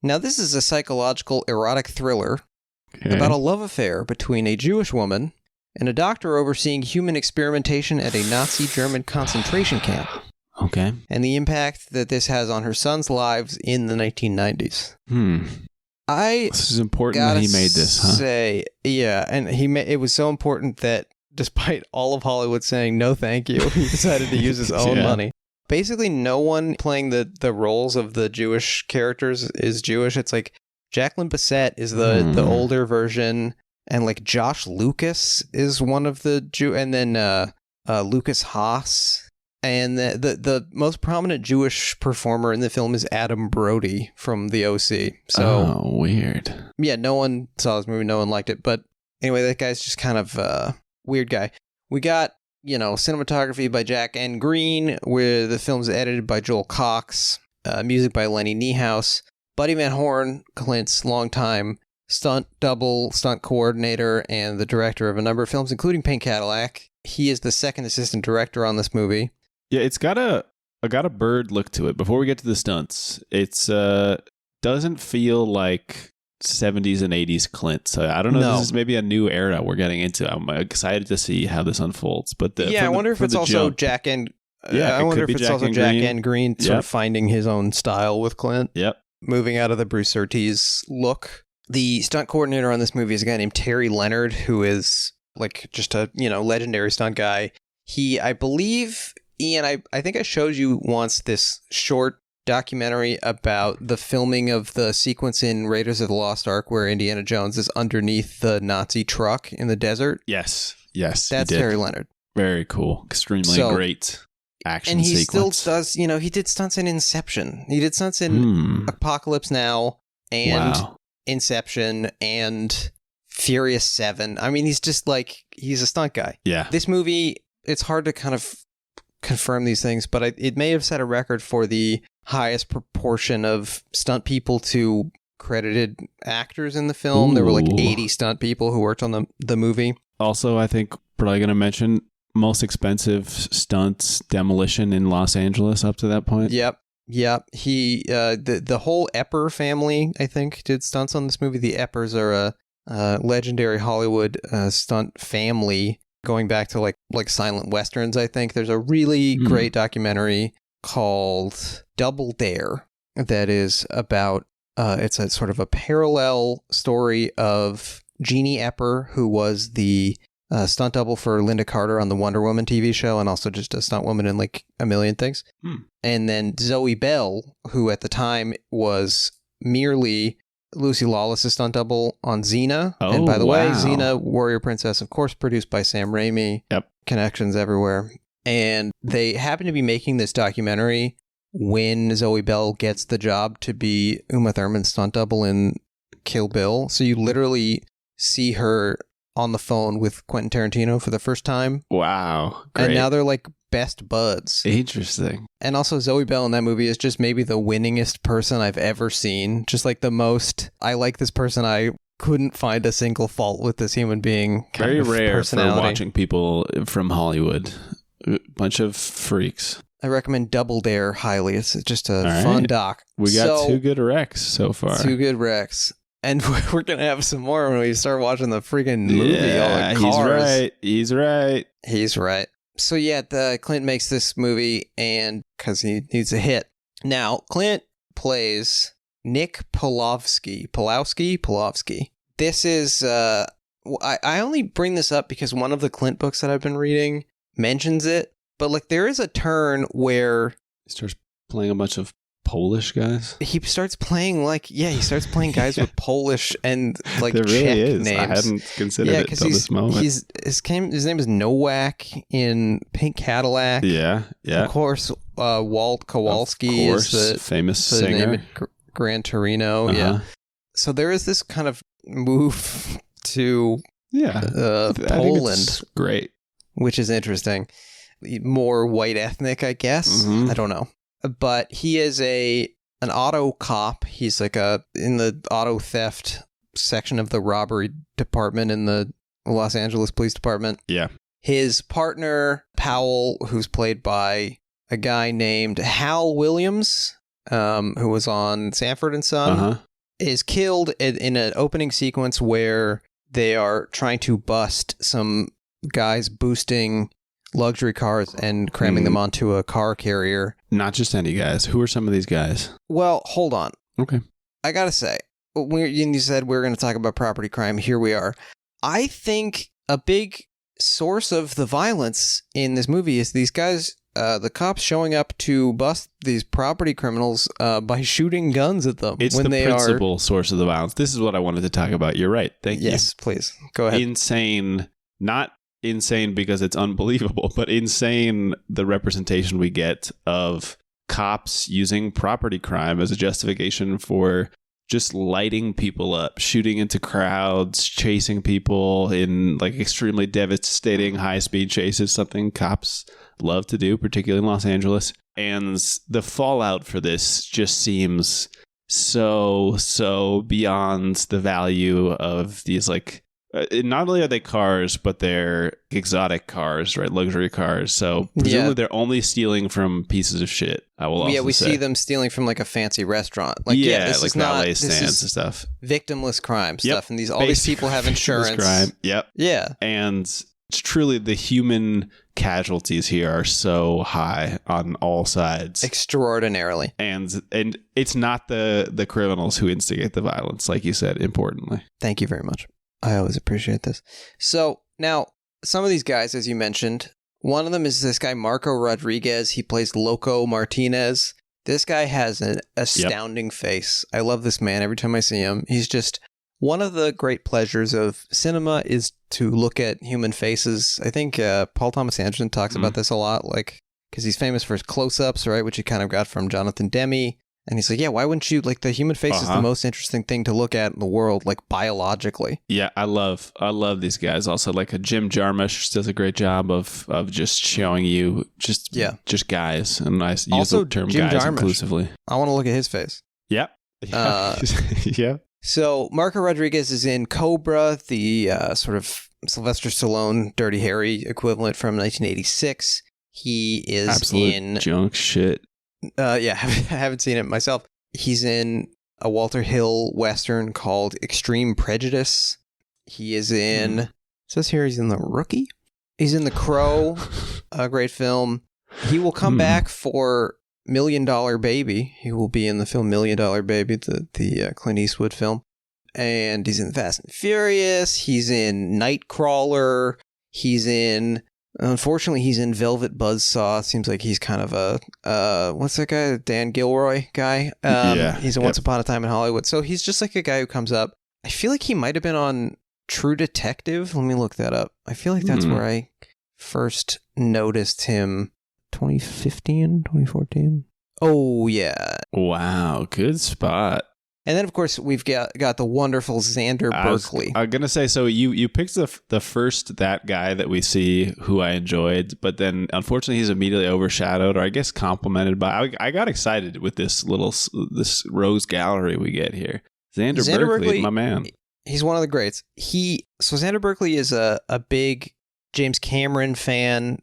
Now, this is a psychological erotic thriller about a love affair between a Jewish woman and a doctor overseeing human experimentation at a Nazi German concentration camp. Okay. And the impact that this has on her son's lives in the 1990s. This is important that he made this, huh? And it was so important that despite all of Hollywood saying no thank you, he decided to use his own money. Basically, no one playing the roles of the Jewish characters is Jewish. It's like Jacqueline Bisset is the older version, and like Josh Lucas is one of the and then Lucas Haas, and the most prominent Jewish performer in the film is Adam Brody from The OC. So weird. Yeah, no one saw this movie, no one liked it, but anyway, that guy's just kind of a weird guy. We got cinematography by Jack N. Green, where the film's edited by Joel Cox, music by Lenny Niehaus. Buddy Van Horn, Clint's longtime stunt coordinator, and the director of a number of films, including Pink Cadillac. He is the second assistant director on this movie. Yeah, it's got a I got a bird look to it. Before we get to the stunts, it's doesn't feel like 70s and 80s Clint. So I don't know. No. This is maybe a new era we're getting into. I'm excited to see how this unfolds. But I wonder if it's also Jack and I wonder if it's also Jack and Green sort of finding his own style with Clint. Yep. Moving out of the Bruce Surtees look. The stunt coordinator on this movie is a guy named Terry Leonard, who is like just a, legendary stunt guy. I believe, Ian, I think I showed you once this short documentary about the filming of the sequence in Raiders of the Lost Ark where Indiana Jones is underneath the Nazi truck in the desert. Yes. That's Terry Leonard. Very cool. Extremely great action sequence. And he still does, he did stunts in Inception. He did stunts in Apocalypse Now and Inception and Furious 7. I mean, he's just he's a stunt guy. Yeah. This movie, it's hard to kind of confirm these things, but it may have set a record for the highest proportion of stunt people to credited actors in the film. There were 80 stunt people who worked on the movie. Also, I think probably going to mention most expensive stunts demolition in Los Angeles up to that point. Yep. He the whole Epper family, I think, did stunts on this movie. The Eppers are a legendary Hollywood stunt family going back to like silent westerns. I think there's a really great documentary called Double Dare that is about it's a sort of a parallel story of Jeannie Epper, who was the stunt double for Linda Carter on the Wonder Woman TV show and also just a stunt woman in a million things. And then Zoe Bell, who at the time was merely Lucy Lawless's stunt double on Xena. And by the way, Xena, Warrior Princess, of course, produced by Sam Raimi. Yep. Connections everywhere. And they happen to be making this documentary when Zoe Bell gets the job to be Uma Thurman's stunt double in Kill Bill. So you literally see her on the phone with Quentin Tarantino for the first time. Wow. Great. And now they're best buds. Interesting. And also Zoe Bell in that movie is just maybe the winningest person I've ever seen. Just the most, I like this person. I couldn't find a single fault with this human being. Very rare for watching people from Hollywood. A bunch of freaks. I recommend Double Dare highly. It's just a fun doc. We got 2 good recs so far. 2 good recs. And we're going to have some more when we start watching the freaking movie. Yeah, all the cars. He's right. So Clint makes this movie and because he needs a hit. Now, Clint plays Nick Pawlowski. This is, I only bring this up because one of the Clint books that I've been reading mentions it. But there is a turn where he starts playing a bunch of Polish guys. He starts playing guys with Polish and there Czech really is. names. I hadn't considered it until this moment. His name is Nowak in Pink Cadillac. Yeah. Of course, Walt Kowalski is the famous singer. Gran Torino. Yeah. So there is this kind of move to Poland. Great. Which is interesting. More white ethnic, I guess. I don't know. But he is an auto cop. He's in the auto theft section of the robbery department in the Los Angeles Police Department. Yeah. His partner, Powell, who's played by a guy named Hal Williams, who was on Sanford & Son, is killed in an opening sequence where they are trying to bust some guys boosting luxury cars and cramming them onto a car carrier. Not just any guys. Who are some of these guys? Well, hold on. Okay. I gotta say, you said we were going to talk about property crime. Here we are. I think a big source of the violence in this movie is these guys, the cops showing up to bust these property criminals by shooting guns at them. It's the principal source of the violence. This is what I wanted to talk about. You're right. Thank you. Yes, please. Go ahead. Insane. Not insane because it's unbelievable, but insane the representation we get of cops using property crime as a justification for just lighting people up, shooting into crowds, chasing people in extremely devastating high-speed chases, something cops love to do, particularly in Los Angeles. And the fallout for this just seems so beyond the value of these not only are they cars, but they're exotic cars, right? Luxury cars. So presumably they're only stealing from pieces of shit. I will also we say. see them stealing from like a fancy restaurant. Like, this like is valet stands and stuff. Victimless crime stuff, and all these people have insurance. Crime. Yep. Yeah, and it's truly the human casualties here are so high on all sides, extraordinarily, and it's not the criminals who instigate the violence, like you said. Importantly, thank you very much. I always appreciate this. So now, some of these guys, as you mentioned, one of them is this guy, Marco Rodriguez. He plays Loco Martinez. This guy has an astounding face. I love this man every time I see him. He's just one of the great pleasures of cinema is to look at human faces. I think Paul Thomas Anderson talks about this a lot, like, because he's famous for his close-ups, right, which he kind of got from Jonathan Demme. And he's like, yeah, why wouldn't you, like, the human face is the most interesting thing to look at in the world, like, biologically. Yeah, I love these guys. Also, like, Jim Jarmusch does a great job of just showing you just guys. And I use also, the term Jim guys Jarmusch, inclusively. I want to look at his face. Yep. Yeah. So Marco Rodriguez is in Cobra, the sort of Sylvester Stallone Dirty Harry equivalent from 1986. He is absolute junk shit. I haven't seen it myself. He's in a Walter Hill Western called Extreme Prejudice. He is in, it says here he's in The Rookie. He's in The Crow, a great film. He will come back for $1 Million Baby. He will be in the film $1 Million Baby, the Clint Eastwood film. And he's in Fast and Furious. He's in Nightcrawler. Unfortunately, he's in Velvet Buzzsaw. Seems like he's kind of a, what's that guy? Dan Gilroy guy? He's in Once Upon a Time in Hollywood. So he's just like a guy who comes up. I feel like he might have been on True Detective. Let me look that up. I feel like that's where I first noticed him. 2015, 2014. Oh, yeah. Wow, good spot. And then, of course, we've got the wonderful Xander Berkeley. I'm going to say, so you picked the first that guy that we see who I enjoyed, but then unfortunately he's immediately overshadowed, or I guess complimented by, I got excited with this Rose Gallery we get here. Xander Berkeley, my man. He's one of the greats. So Xander Berkeley is a big James Cameron fan,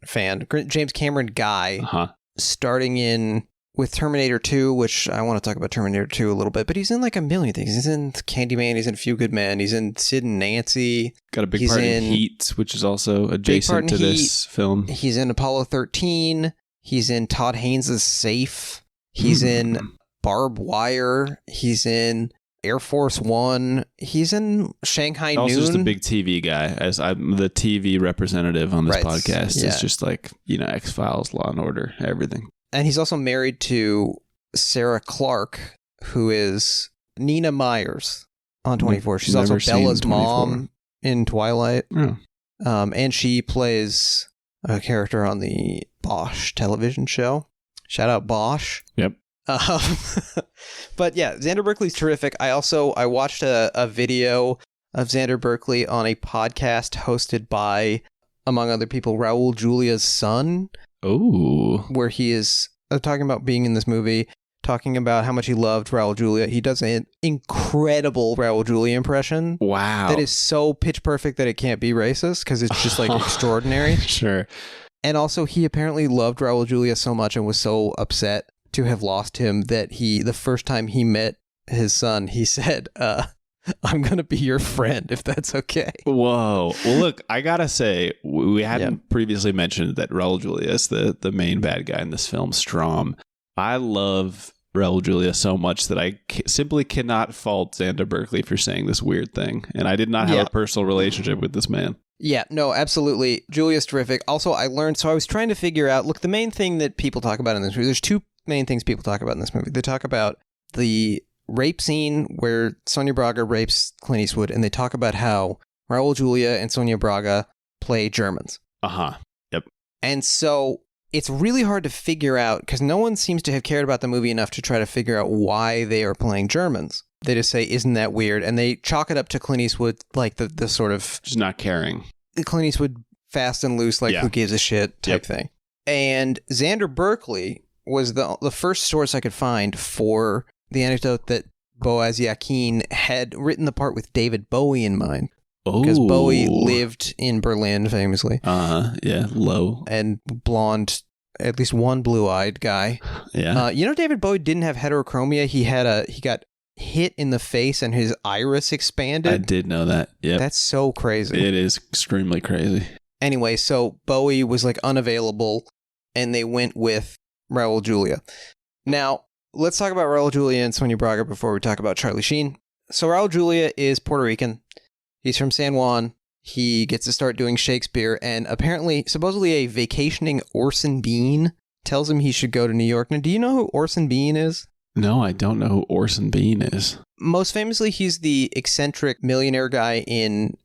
James Cameron guy, starting in with Terminator 2, which I want to talk about Terminator 2 a little bit, but he's in like a million things. He's in Candyman, he's in A Few Good Men, he's in Sid and Nancy. Got a big part in Heat, which is also adjacent to this film. He's in Apollo 13. He's in Todd Haynes' Safe. He's in Barbed Wire. He's in Air Force One. He's in Shanghai Noon. Also just a big TV guy, as I'm the TV representative on this podcast. Yeah. It's just like, X-Files, Law and Order, everything. And he's also married to Sarah Clark, who is Nina Myers on 24. She's also Bella's mom in Twilight. Yeah. And she plays a character on the Bosch television show. Shout out Bosch. Yep. But yeah, Xander Berkeley's terrific. I watched a video of Xander Berkeley on a podcast hosted by, among other people, Raul Julia's son. Oh, where he is talking about being in this movie, talking about how much he loved Raul Julia. He does an incredible Raul Julia impression. Wow. That is so pitch perfect that it can't be racist because it's just like extraordinary. Sure. And also he apparently loved Raul Julia so much and was so upset to have lost him that the first time he met his son, he said, I'm going to be your friend, if that's okay. Whoa. Well, look, I got to say, we hadn't previously mentioned that Raul Julia is the main bad guy in this film, Strom. I love Raul Julia so much that I simply cannot fault Xander Berkeley for saying this weird thing. And I did not have a personal relationship with this man. Yeah, no, absolutely. Julia's terrific. Also, I was trying to figure out, look, the main thing that people talk about in this movie, there's two main things people talk about in this movie. They talk about the rape scene where Sonia Braga rapes Clint Eastwood, and they talk about how Raul Julia and Sonia Braga play Germans. Yep. And so it's really hard to figure out, because no one seems to have cared about the movie enough to try to figure out why they are playing Germans. They just say, isn't that weird? And they chalk it up to Clint Eastwood, like the sort of... just not caring. Clint Eastwood, fast and loose, like who gives a shit type thing. And Xander Berkeley was the first source I could find for the anecdote that Boaz Yakin had written the part with David Bowie in mind. Because Bowie lived in Berlin, famously. Yeah, low. And blonde, at least one blue-eyed guy. Yeah. David Bowie didn't have heterochromia. He got hit in the face and his iris expanded. I did know that. Yeah. That's so crazy. It is extremely crazy. Anyway, so Bowie was like unavailable, and they went with Raul Julia. Now, let's talk about Raul Julia and Sonia Braga before we talk about Charlie Sheen. So Raul Julia is Puerto Rican. He's from San Juan. He gets to start doing Shakespeare, and supposedly a vacationing Orson Bean tells him he should go to New York. Now, do you know who Orson Bean is? No, I don't know who Orson Bean is. Most famously, he's the eccentric millionaire guy in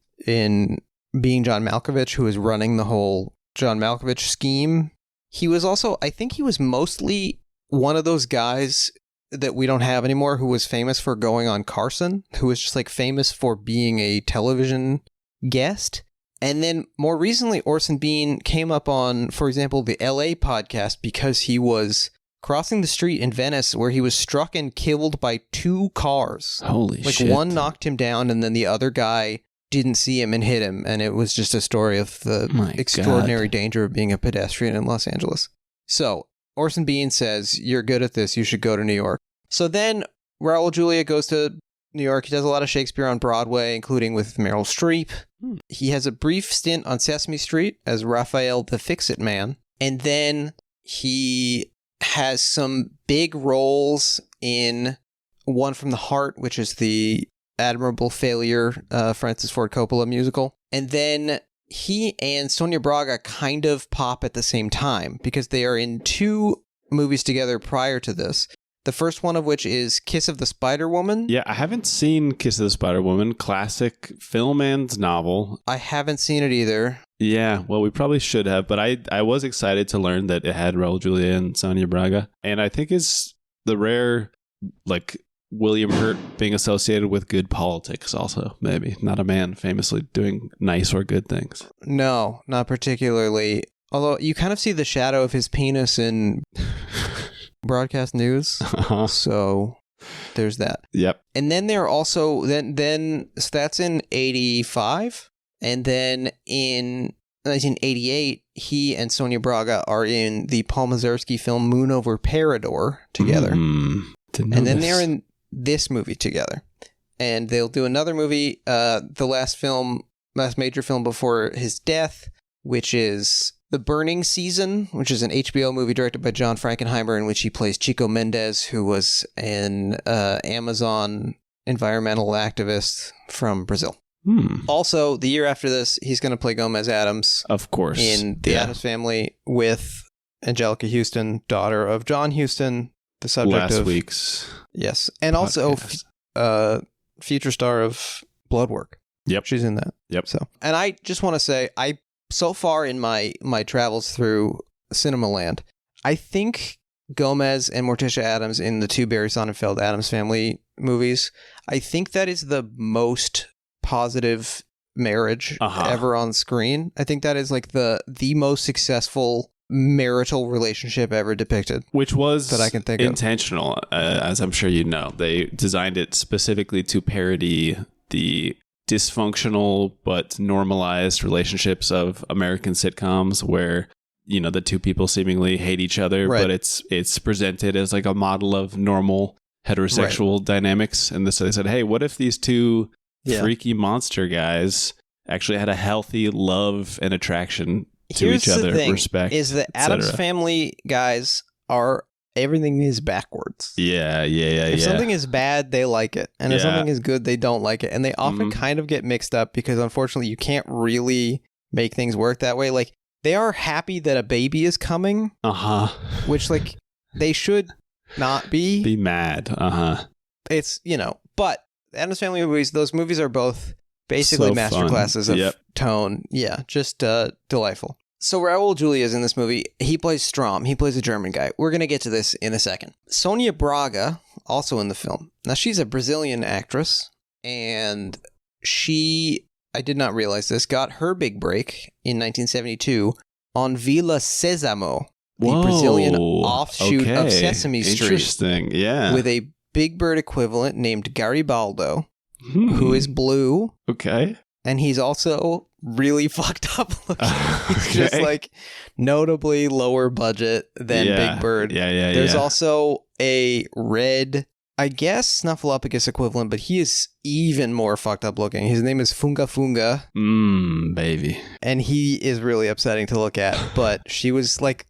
Being John Malkovich, who is running the whole John Malkovich scheme. He was also, I think he was mostly one of those guys that we don't have anymore who was famous for going on Carson, who was just like famous for being a television guest. And then more recently, Orson Bean came up on, for example, the LA podcast because he was crossing the street in Venice where he was struck and killed by 2 cars. Holy shit. Like one knocked him down and then the other guy didn't see him and hit him. And it was just a story of the extraordinary danger of being a pedestrian in Los Angeles. So Orson Bean says, you're good at this. You should go to New York. So then Raul Julia goes to New York. He does a lot of Shakespeare on Broadway, including with Meryl Streep. He has a brief stint on Sesame Street as Raphael the Fix-It Man. And then he has some big roles in One from the Heart, which is the admirable failure Francis Ford Coppola musical. And then he and Sonia Braga kind of pop at the same time because they are in 2 movies together prior to this. The first one of which is Kiss of the Spider Woman. Yeah, I haven't seen Kiss of the Spider Woman, classic film and novel. I haven't seen it either. Yeah, well, we probably should have, but I was excited to learn that it had Raul Julia and Sonia Braga. And I think it's the rare, like, William Hurt being associated with good politics also, maybe. Not a man famously doing nice or good things. No, not particularly. Although you kind of see the shadow of his penis in broadcast news. So there's that. Yep. And then there are also, so that's in 85. And then in 1988, he and Sonia Braga are in the Paul Mazursky film Moon Over Parador together. And then they're in this movie together. And they'll do another movie, the last major film before his death, which is The Burning Season, which is an HBO movie directed by John Frankenheimer, in which he plays Chico Mendes, who was an Amazon environmental activist from Brazil. Also, the year after this, he's going to play Gomez Addams. Of course. In The Addams Family with Angelica Houston, daughter of John Houston, the subject of... Last week's... Yes. And podcast. Also, future star of Bloodwork. Yep. She's in that. Yep. So, and I just want to say, so far in my travels through Cinema Land, I think Gomez and Morticia Addams in the 2 Barry Sonnenfeld Addams Family movies, I think that is the most positive marriage ever on screen. I think that is like the most successful marital relationship ever depicted, which was that I can think intentional, as I'm sure you know. They designed it specifically to parody the dysfunctional but normalized relationships of American sitcoms where, you know, the 2 people seemingly hate each other, right, but it's presented as like a model of normal heterosexual dynamics. And so they said, hey, what if these 2 freaky monster guys actually had a healthy love and attraction to each other, respect, is the Addams Family guys are, everything is backwards. Yeah. If something is bad, they like it. And if something is good, they don't like it. And they often kind of get mixed up because unfortunately you can't really make things work that way. Like, they are happy that a baby is coming. Which, like, they should not be. Be mad. It's, you know, but the Addams Family movies, those movies are both basically masterclasses of tone. Yeah, just delightful. So Raul Julia is in this movie. He plays Strom. He plays a German guy. We're going to get to this in a second. Sonia Braga, also in the film. Now, she's a Brazilian actress, and she, I did not realize this, got her big break in 1972 on Vila Sésamo, the Brazilian offshoot of Sesame Street. Interesting, yeah. With a Big Bird equivalent named Garibaldo, who is blue. Okay. And he's also really fucked up looking. He's just like notably lower budget than Big Bird. There's also a red, I guess, Snuffleupagus equivalent, but he is even more fucked up looking. His name is Funga Funga. Baby. And he is really upsetting to look at. But she was like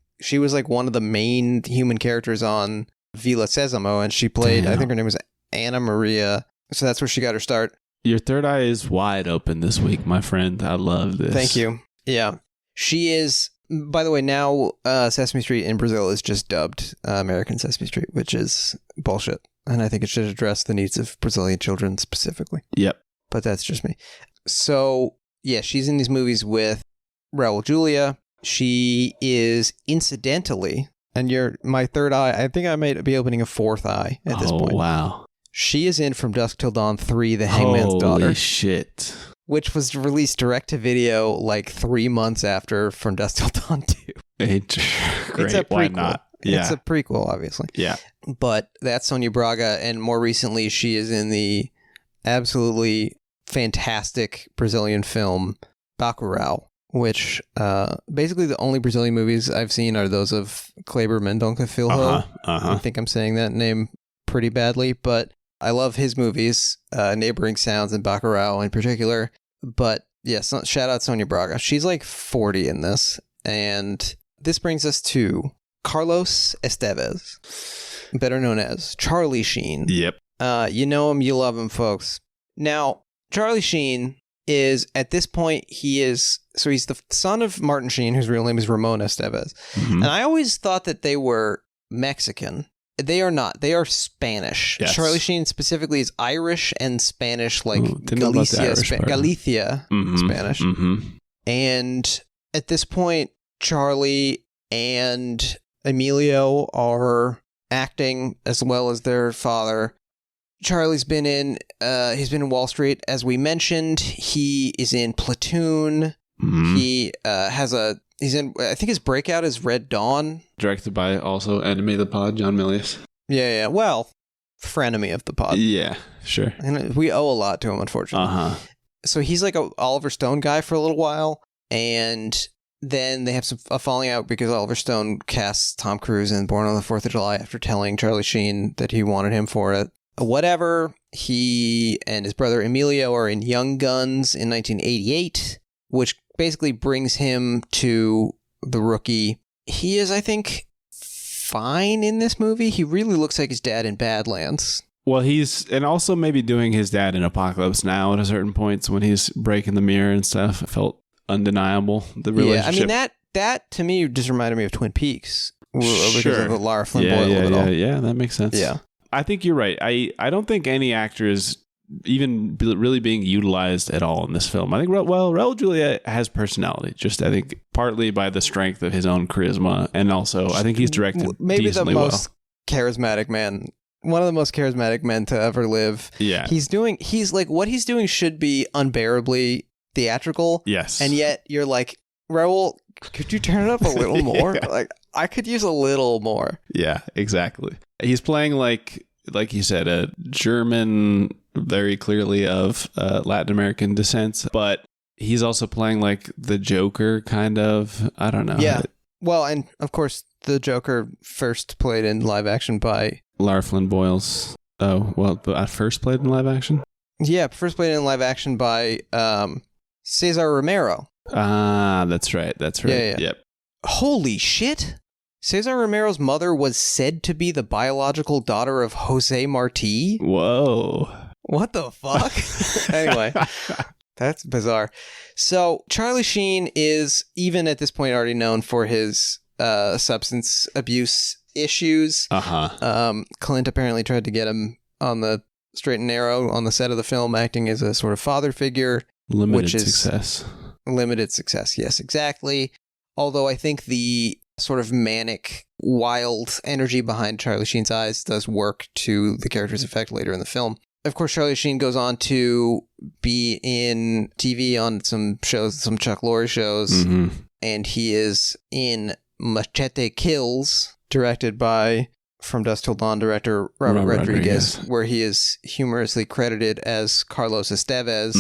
one of the main human characters on Villa Sesamo, and she played, I think her name was Anna Maria. So that's where she got her start. Your third eye is wide open this week, my friend. I love this. Thank you. Yeah. She is, by the way, now Sesame Street in Brazil is just dubbed American Sesame Street, which is bullshit. And I think it should address the needs of Brazilian children specifically. Yep. But that's just me. So, yeah, she's in these movies with Raul Julia. She is incidentally, and my third eye, I think I might be opening a fourth eye at this point. Oh, wow. She is in From Dusk Till Dawn 3, The Hangman's Daughter. Holy shit. Which was released direct to video like 3 months after From Dusk Till Dawn 2. Great. It's a prequel. Why not? Yeah. It's a prequel, obviously. Yeah. But that's Sonia Braga, and more recently she is in the absolutely fantastic Brazilian film Bacurau, which basically the only Brazilian movies I've seen are those of Kleber Mendonça Filho. I think I'm saying that name pretty badly, but I love his movies, Neighboring Sounds and Bacurau in particular. But yes, shout out Sonia Braga. She's like 40 in this. And this brings us to Carlos Estevez, better known as Charlie Sheen. Yep. You know him, you love him, folks. Now, Charlie Sheen is, at this point, he's the son of Martin Sheen, whose real name is Ramon Estevez. And I always thought that they were Mexican. They are not. They are Spanish. Yes. Charlie Sheen specifically is Irish and Spanish, like Galicia Spanish. And at this point, Charlie and Emilio are acting as well as their father. Charlie's been in Wall Street, as we mentioned. He is in Platoon. He he's in, I think his breakout is Red Dawn. Directed by also enemy of the pod, John Milius. Yeah. Well, frenemy of the pod. Yeah, sure. And we owe a lot to him, unfortunately. So he's like a Oliver Stone guy for a little while, and then they have a falling out because Oliver Stone casts Tom Cruise in Born on the 4th of July after telling Charlie Sheen that he wanted him for it. Whatever. He and his brother Emilio are in Young Guns in 1988, which basically brings him to The Rookie. He is, I think, fine in this movie. He really looks like his dad in Badlands. Well, and also maybe doing his dad in Apocalypse Now at a certain points when he's breaking the mirror and stuff. It felt undeniable, the relationship. Yeah, I mean, that to me just reminded me of Twin Peaks. Because of the Lara Flynn Boyle of it all. Yeah, that makes sense. Yeah. I think you're right. I don't think any actor is even really being utilized at all in this film. I think, Raul Julia has personality, just I think partly by the strength of his own charisma, and also I think he's directed maybe the most well. Charismatic man, one of the most charismatic men to ever live. Yeah. He's like, what he's doing should be unbearably theatrical. Yes. And yet you're like, Raul, could you turn it up a little more? Yeah. Like, I could use a little more. Yeah, exactly. He's playing like you said, a German, very clearly of Latin American descent, but he's also playing like the Joker, kind of. I don't know. Yeah. Well, and of course, the Joker first played in live action by Lara Flynn Boyle's. Oh, well, but first played in live action? Yeah, first played in live action by Cesar Romero. Ah, that's right. Yeah. Yep. Holy shit. Cesar Romero's mother was said to be the biological daughter of Jose Marti. Whoa. What the fuck? Anyway, that's bizarre. So Charlie Sheen is, even at this point, already known for his substance abuse issues. Clint apparently tried to get him on the straight and narrow on the set of the film, acting as a sort of father figure. Limited success, yes, exactly. Although I think the sort of manic, wild energy behind Charlie Sheen's eyes does work to the character's effect later in the film. Of course, Charlie Sheen goes on to be in TV on some shows, some Chuck Lorre shows, and he is in Machete Kills, directed by From Dusk Till Dawn director Robert Rodriguez, where he is humorously credited as Carlos Estevez.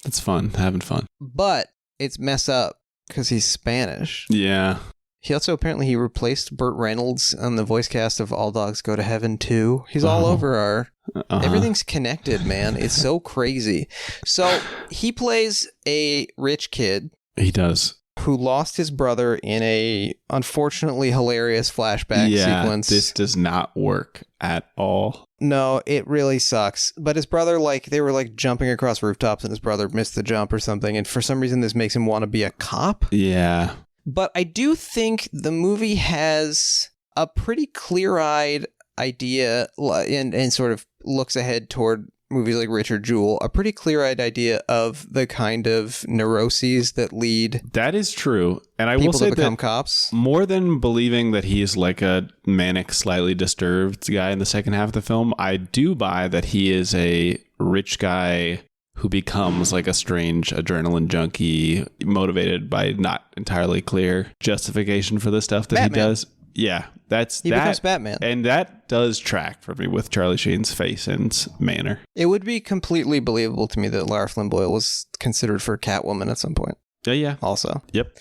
That's fun. Having fun. But it's messed up because he's Spanish. Yeah. He also apparently replaced Burt Reynolds on the voice cast of All Dogs Go to Heaven 2. He's all over our... Everything's connected, man. It's so crazy. So he plays a rich kid. He does. Who lost his brother in a unfortunately hilarious flashback sequence. This does not work at all. No, it really sucks. But his brother, they were jumping across rooftops and his brother missed the jump or something. And for some reason, this makes him want to be a cop. Yeah. But I do think the movie has a pretty clear-eyed idea and sort of looks ahead toward movies like Richard Jewell, a pretty clear-eyed idea of the kind of neuroses that lead. That is true. And I will people say to become that cops. More than believing that he's like a manic, slightly disturbed guy in the second half of the film, I do buy that he is a rich guy who becomes like a strange adrenaline junkie, motivated by not entirely clear justification for the stuff that Batman. He does. Yeah, he becomes Batman. And that does track for me with Charlie Sheen's face and manner. It would be completely believable to me that Lara Flynn Boyle was considered for Catwoman at some point. Yeah. Also. Yep.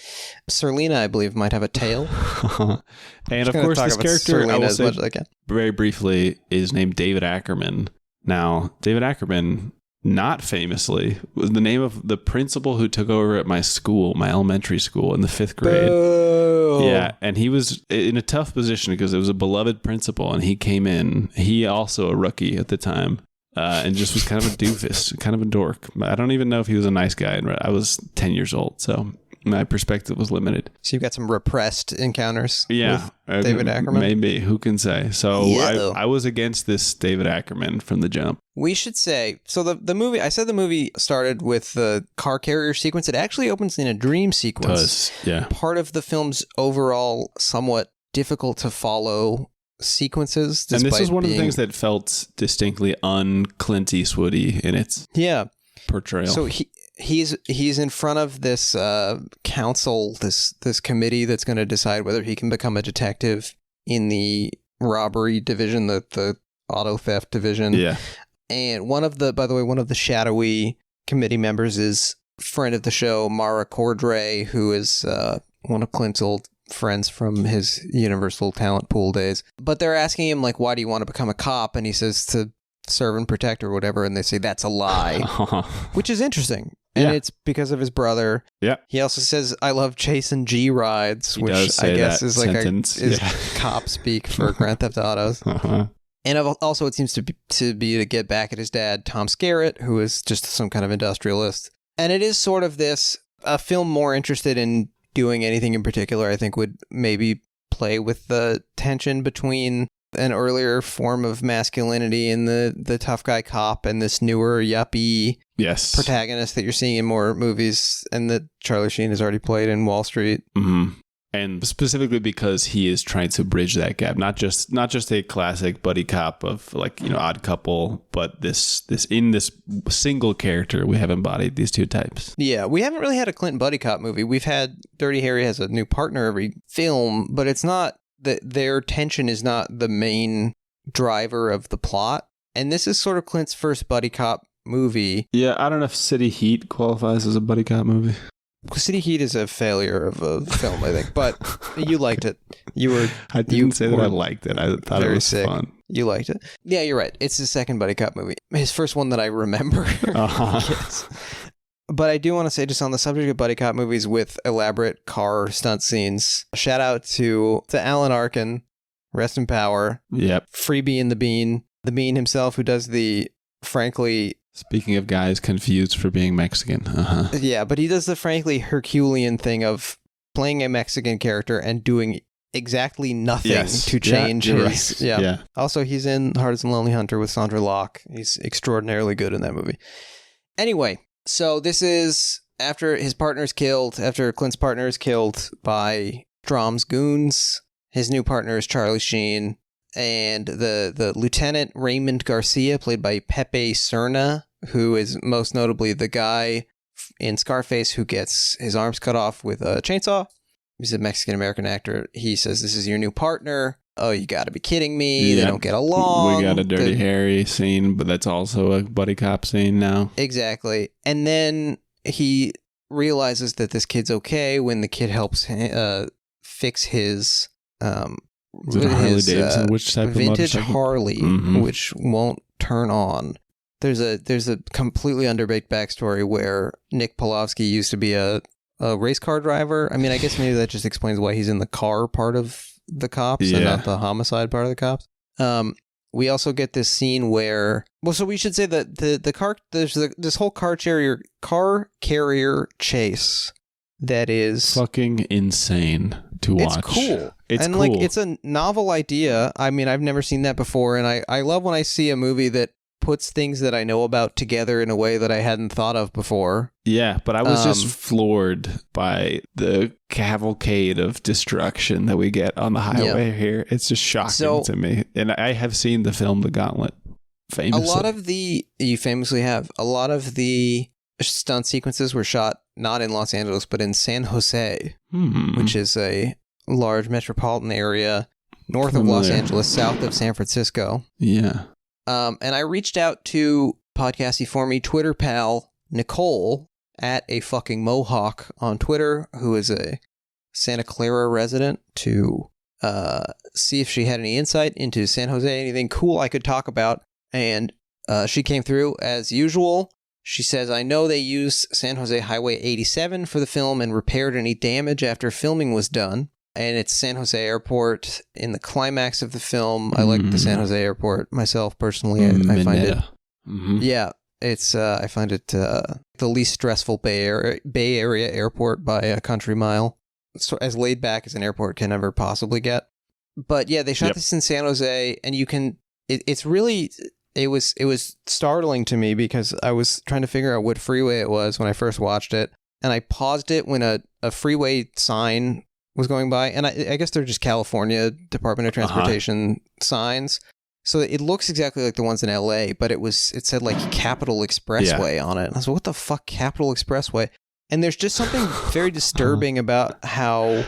Serlina, I believe, might have a tail. And of course, this character, Serlina as much as I can. Very briefly, is named David Ackerman. Now, David Ackerman, not famously, was the name of the principal who took over at my school, my elementary school, in the 5th grade. Boo. Yeah, and he was in a tough position because it was a beloved principal, and he came in. He also a rookie at the time, and just was kind of a doofus, kind of a dork. I don't even know if he was a nice guy. And I was 10 years old, so my perspective was limited. So you've got some repressed encounters with David Ackerman? Maybe. Who can say? So I was against this David Ackerman from the jump. We should say, so the movie, I said the movie started with the car carrier sequence. It actually opens in a dream sequence. It does, yeah. Part of the film's overall somewhat difficult to follow sequences. And this was one of the things that felt distinctly un-Clint Eastwoody in its portrayal. So he's in front of this council, this committee that's going to decide whether he can become a detective in the robbery division, the auto theft division. Yeah. And one of the shadowy committee members is friend of the show, Mara Cordray, who is one of Clint's old friends from his Universal Talent Pool days. But they're asking him, why do you want to become a cop? And he says to serve and protect or whatever. And they say, that's a lie, which is interesting. And it's because of his brother. Yeah. He also says, I love chasing G rides, which I guess is cop speak for Grand Theft Autos. And also, it seems to be to get back at his dad, Tom Skerritt, who is just some kind of industrialist. And it is sort of a film more interested in doing anything in particular, I think would maybe play with the tension between an earlier form of masculinity in the tough guy cop and this newer yuppie protagonist that you're seeing in more movies and that Charlie Sheen has already played in Wall Street. Mm-hmm. And specifically because he is trying to bridge that gap, not just a classic buddy cop of Odd Couple, but this single character we have embodied these two types. Yeah, we haven't really had a Clinton buddy cop movie. We've had Dirty Harry has a new partner every film, but it's not that their tension is not the main driver of the plot. And this is sort of Clint's first buddy cop movie. Yeah, I don't know if City Heat qualifies as a buddy cop movie. City Heat is a failure of a film, I think, but you liked it. I didn't say that I liked it. I thought it was fun. You liked it. Yeah, you're right. It's his second buddy cop movie. His first one that I remember. Yes. But I do want to say, just on the subject of buddy cop movies with elaborate car stunt scenes, shout out to Alan Arkin, rest in power. Yep. Freebie and the Bean himself, who does the frankly... Speaking of guys confused for being Mexican. Yeah, but he does the frankly Herculean thing of playing a Mexican character and doing exactly nothing to change his... Right. Yeah. Also, he's in Hard as a Lonely Hunter with Sandra Locke. He's extraordinarily good in that movie. Anyway, so this is after Clint's partner is killed by Strom's goons. His new partner is Charlie Sheen. And the Lieutenant Raymond Garcia, played by Pepe Serna, who is most notably the guy in Scarface who gets his arms cut off with a chainsaw. He's a Mexican-American actor. He says, this is your new partner. oh, you got to be kidding me. They don't get along. We got a Dirty Harry scene, but that's also a buddy cop scene now. Exactly. And then he realizes that this kid's okay when the kid helps fix his Harley Davidson, which type vintage of Harley, which won't turn on. There's a completely underbaked backstory where Nick Polovsky used to be a race car driver. I mean, I guess maybe that just explains why he's in the car part of the cops and not the homicide part of the cops. We also get this scene where, well, so we should say that the car, there's this whole car carrier chase that is fucking insane to watch. It's cool. It's and cool. Like, it's a novel idea. I mean, I've never seen that before, and I love when I see a movie that puts things that I know about together in a way that I hadn't thought of before. Yeah, but I was just floored by the cavalcade of destruction that we get on the highway here. It's just shocking to me. And I have seen the film The Gauntlet famously. You famously have. A lot of the stunt sequences were shot not in Los Angeles, but in San Jose, which is a large metropolitan area north of Los Angeles, south of San Francisco. Yeah. And I reached out to Podcasty for Me Twitter pal Nicole at a fucking Mohawk on Twitter, who is a Santa Clara resident, to see if she had any insight into San Jose, anything cool I could talk about. And she came through as usual. She says, I know they used San Jose Highway 87 for the film and repaired any damage after filming was done. And it's San Jose Airport in the climax of the film. I like the San Jose Airport myself personally. I find it, yeah, it's I find it the least stressful Bay Area airport by a country mile. So as laid back as an airport can ever possibly get. But yeah, they shot this in San Jose, and you can. It's really. It was startling to me because I was trying to figure out what freeway it was when I first watched it, and I paused it when a freeway sign was going by, and I guess they're just California Department of Transportation signs, so it looks exactly like the ones in LA, but it said like Capital Expressway on it. And I was like, what the fuck, Capital Expressway? And there's just something very disturbing about how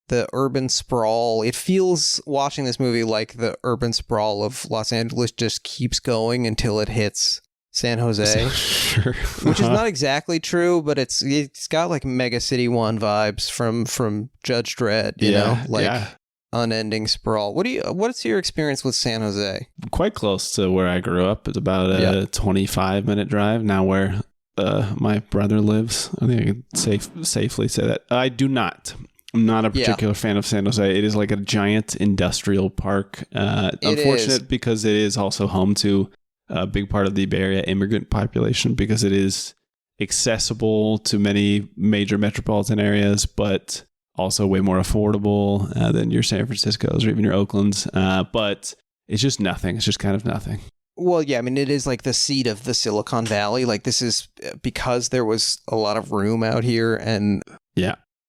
the urban sprawl, it feels, watching this movie, like the urban sprawl of Los Angeles just keeps going until it hits San Jose, sure. Which is not exactly true, but it's got like Mega City 1 vibes from Judge Dredd, you know, like unending sprawl. What's your experience with San Jose? Quite close to where I grew up. It's about a 25-minute drive now where my brother lives. I think I can safely say that. I do not. I'm not a particular fan of San Jose. It is like a giant industrial park. Unfortunate because it is also home to a big part of the Bay Area immigrant population, because it is accessible to many major metropolitan areas, but also way more affordable than your San Francisco's or even your Oakland's. But it's just nothing. It's just kind of nothing. Well, yeah, I mean, it is like the seat of the Silicon Valley. Like, this is because there was a lot of room out here, and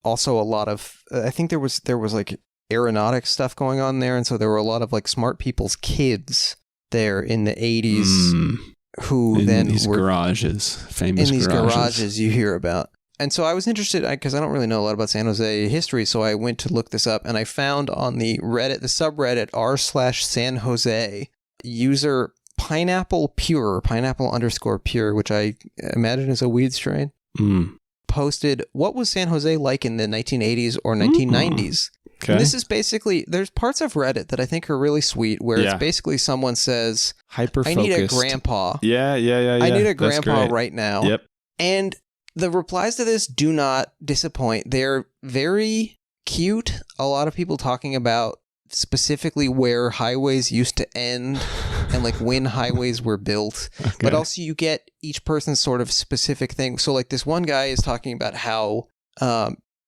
also a lot of, I think there was like aeronautics stuff going on there, and so there were a lot of like smart people's kids there in the 80s who in then these were garages, famous in these garages you hear about. And so I was interested, because I don't really know a lot about San Jose history, so I went to look this up, and I found on the subreddit r/San Jose, user pineapple _pure, which I imagine is a weed strain, posted, what was San Jose like in the 1980s or 1990s? Okay. And this is basically, there's parts of Reddit that I think are really sweet, where it's basically someone says, I need a grandpa. Yeah. I need a grandpa right now. Yep. And the replies to this do not disappoint. They're very cute. A lot of people talking about specifically where highways used to end and like when highways were built. Okay. But also you get each person's sort of specific thing. So like this one guy is talking about how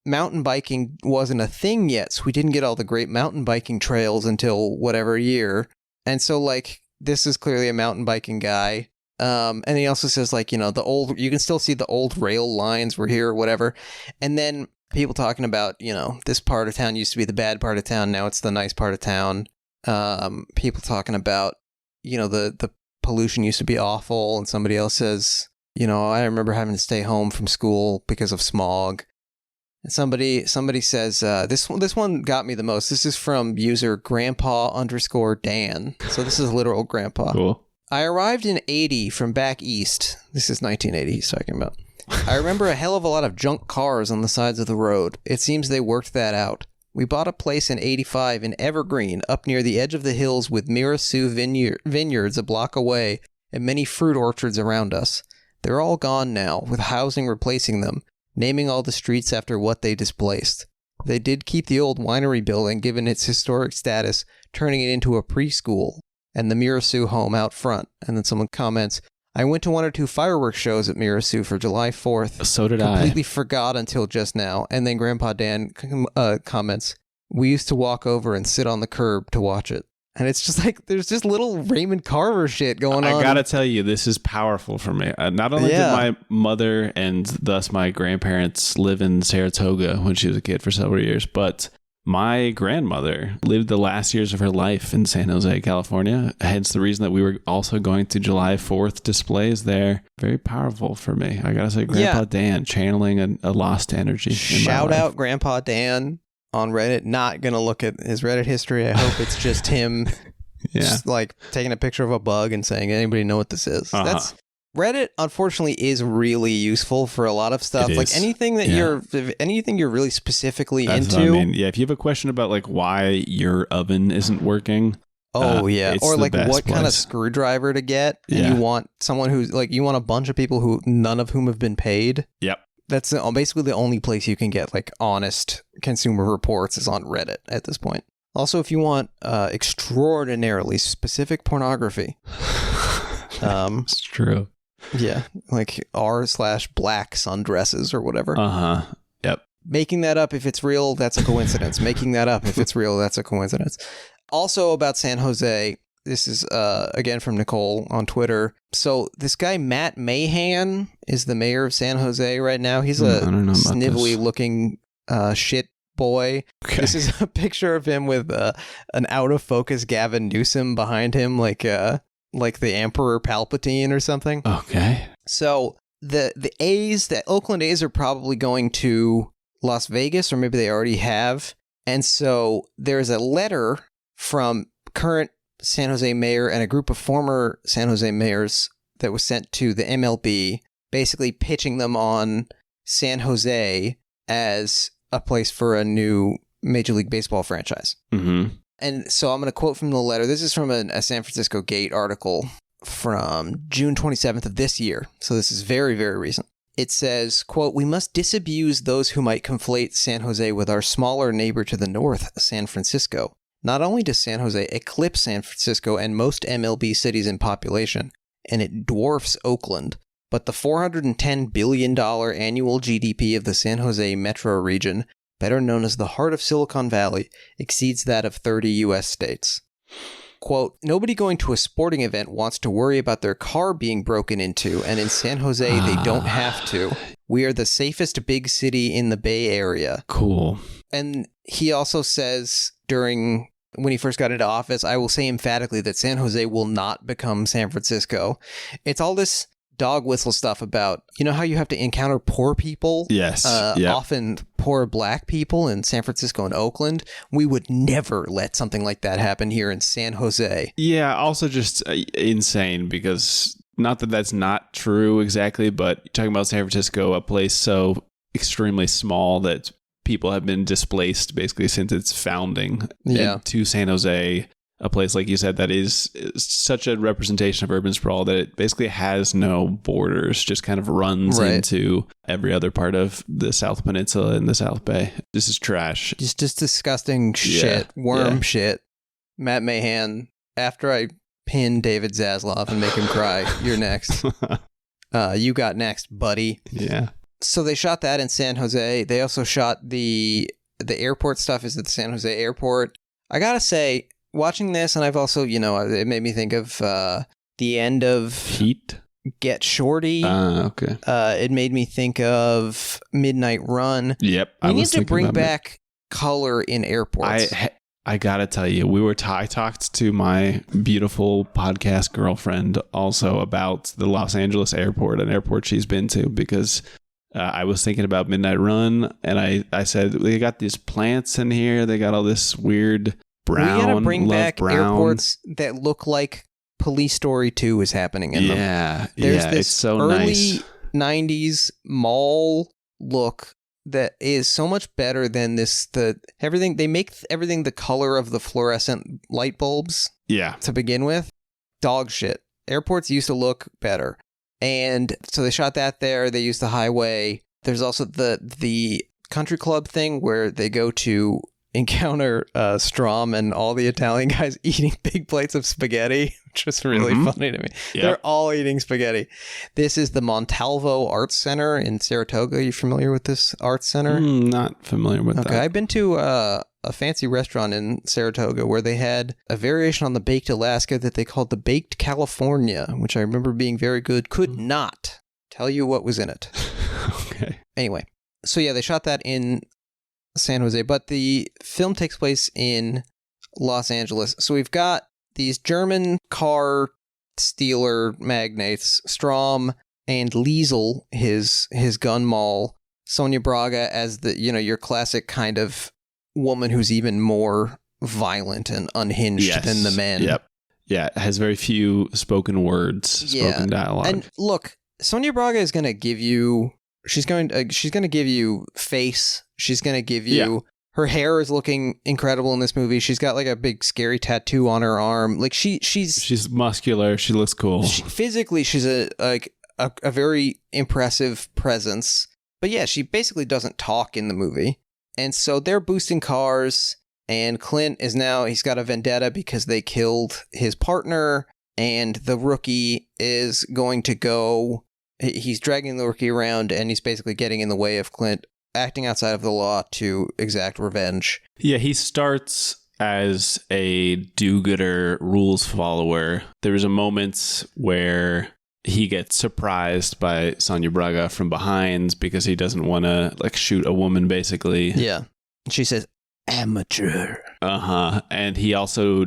mountain biking wasn't a thing yet, so we didn't get all the great mountain biking trails until whatever year. And so like this is clearly a mountain biking guy. And he also says like, you know, you can still see the old rail lines were here or whatever. And then people talking about, you know, this part of town used to be the bad part of town, now it's the nice part of town. People talking about, you know, the pollution used to be awful, and somebody else says, you know, I remember having to stay home from school because of smog. And somebody says, this one got me the most. This is from user grandpa_Dan. So this is literal grandpa. Cool. I arrived in 80 from back east. This is 1980 he's talking about. I remember a hell of a lot of junk cars on the sides of the road. It seems they worked that out. We bought a place in 85 in Evergreen, up near the edge of the hills with Mirasu vineyards a block away and many fruit orchards around us. They're all gone now, with housing replacing them, naming all the streets after what they displaced. They did keep the old winery building, given its historic status, turning it into a preschool, and the Mirasu home out front. And then someone comments, I went to 1 or 2 fireworks shows at Mirasu for July 4th. So did I. Completely forgot until just now. And then Grandpa Dan comments, we used to walk over and sit on the curb to watch it. And it's just like, there's just little Raymond Carver shit going on. I gotta tell you, this is powerful for me. Not only did my mother and thus my grandparents live in Saratoga when she was a kid for several years, but my grandmother lived the last years of her life in San Jose, California. Hence the reason that we were also going to July 4th displays there. Very powerful for me. I gotta say, Grandpa Dan channeling a lost energy. Shout out Grandpa Dan on Reddit. Not gonna look at his Reddit history. I hope it's just him just like taking a picture of a bug and saying, anybody know what this is? That's Reddit, unfortunately, is really useful for a lot of stuff. Like anything that you're really specifically into. What I mean. Yeah, if you have a question about like why your oven isn't working. Or like what kind of screwdriver to get. And you want someone who's like, you want a bunch of people who none of whom have been paid. Yep. That's basically the only place you can get like honest consumer reports is on Reddit at this point. Also, if you want extraordinarily specific pornography. It's true. Yeah, like r/black sundresses or whatever. Yep. Making that up if it's real, that's a coincidence. Making that up if it's real, that's a coincidence. Also about San Jose, this is again from Nicole on Twitter. So this guy Matt Mahan is the mayor of San Jose right now. He's a snivelly looking shit boy. Okay. This is a picture of him with an out of focus Gavin Newsom behind him, like the Emperor Palpatine or something. Okay. So the Oakland A's are probably going to Las Vegas, or maybe they already have. And so there's a letter from current San Jose mayor and a group of former San Jose mayors that was sent to the MLB, basically pitching them on San Jose as a place for a new Major League Baseball franchise. Mm-hmm. And so I'm going to quote from the letter. This is from a San Francisco Gate article from June 27th of this year. So this is very, very recent. It says, quote, we must disabuse those who might conflate San Jose with our smaller neighbor to the north, San Francisco. Not only does San Jose eclipse San Francisco and most MLB cities in population, and it dwarfs Oakland, but the $410 billion annual GDP of the San Jose metro region, better known as the heart of Silicon Valley, exceeds that of 30 U.S. states. Quote, nobody going to a sporting event wants to worry about their car being broken into, and in San Jose, they don't have to. We are the safest big city in the Bay Area. Cool. And he also says when he first got into office, I will say emphatically that San Jose will not become San Francisco. It's all this dog whistle stuff about, you know how you have to encounter poor people? Yes. Often poor black people in San Francisco and Oakland. We would never let something like that happen here in San Jose. Yeah, also just insane because not that that's not true exactly, but talking about San Francisco, a place so extremely small that people have been displaced basically since its founding to San Jose. A place, like you said, that is such a representation of urban sprawl that it basically has no borders, just kind of runs into every other part of the South Peninsula and the South Bay. This is trash. Just disgusting shit, shit. Matt Mahan, after I pin David Zaslav and make him cry, you're next. You got next, buddy. Yeah. So they shot that in San Jose. They also shot the airport stuff is at the San Jose airport. I gotta say, watching this, and I've also, it made me think of the end of Heat, Get Shorty. Okay. It made me think of Midnight Run. Yep. We need to bring back color in airports. I gotta tell you, I talked to my beautiful podcast girlfriend also about the Los Angeles airport, an airport she's been to, because I was thinking about Midnight Run, and I said, they got these plants in here. They got all this weird brown. We gotta bring back brown. airports that look like Police Story 2 is happening in them. There's this it's so early 90s mall look that is so much better than everything. They make everything the color of the fluorescent light bulbs. Yeah. To begin with, dog shit. Airports used to look better. And so they shot that there. They used the highway. There's also the country club thing where they go to encounter Strom and all the Italian guys eating big plates of spaghetti, which was really funny to me. Yep. They're all eating spaghetti. This is the Montalvo Arts Center in Saratoga. Are you familiar with this arts center? Not familiar with that. Okay, I've been to a fancy restaurant in Saratoga where they had a variation on the Baked Alaska that they called the Baked California, which I remember being very good. Could not tell you what was in it. Okay. Anyway, so yeah, they shot that in San Jose, but the film takes place in Los Angeles. So we've got these German car stealer magnates, Strom and Liesel, his gun moll, Sonia Braga as your classic kind of woman who's even more violent and unhinged than the men. Yep. Yeah, has very few spoken dialogue. And look, Sonia Braga is going to give you she's going to give you face. She's going to give you her hair is looking incredible in this movie. She's got like a big scary tattoo on her arm. Like she's muscular. She looks cool. Physically, she's a very impressive presence. But yeah, she basically doesn't talk in the movie. And so they're boosting cars, and Clint is now, he's got a vendetta because they killed his partner, and the rookie is going to go, he's dragging the rookie around, and he's basically getting in the way of Clint acting outside of the law to exact revenge. Yeah, he starts as a do-gooder, rules follower. There's a moment where he gets surprised by Sonia Braga from behind because he doesn't want to shoot a woman, basically. Yeah. She says, amateur. And he also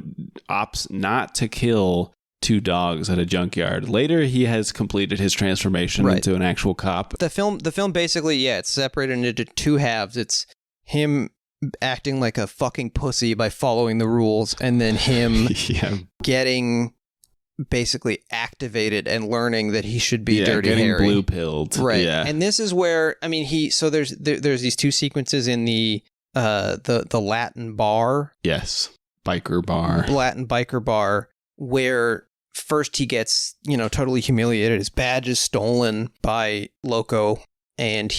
opts not to kill two dogs at a junkyard. Later, he has completed his transformation into an actual cop. The film basically, it's separated into two halves. It's him acting like a fucking pussy by following the rules, and then him getting basically activated and learning that he should be Dirty getting Harry. Blue pilled. Right. Yeah. And this is where, I mean, there's these two sequences in the Latin bar. Yes. Biker bar. Latin biker bar, where first he gets, totally humiliated. His badge is stolen by Loco, and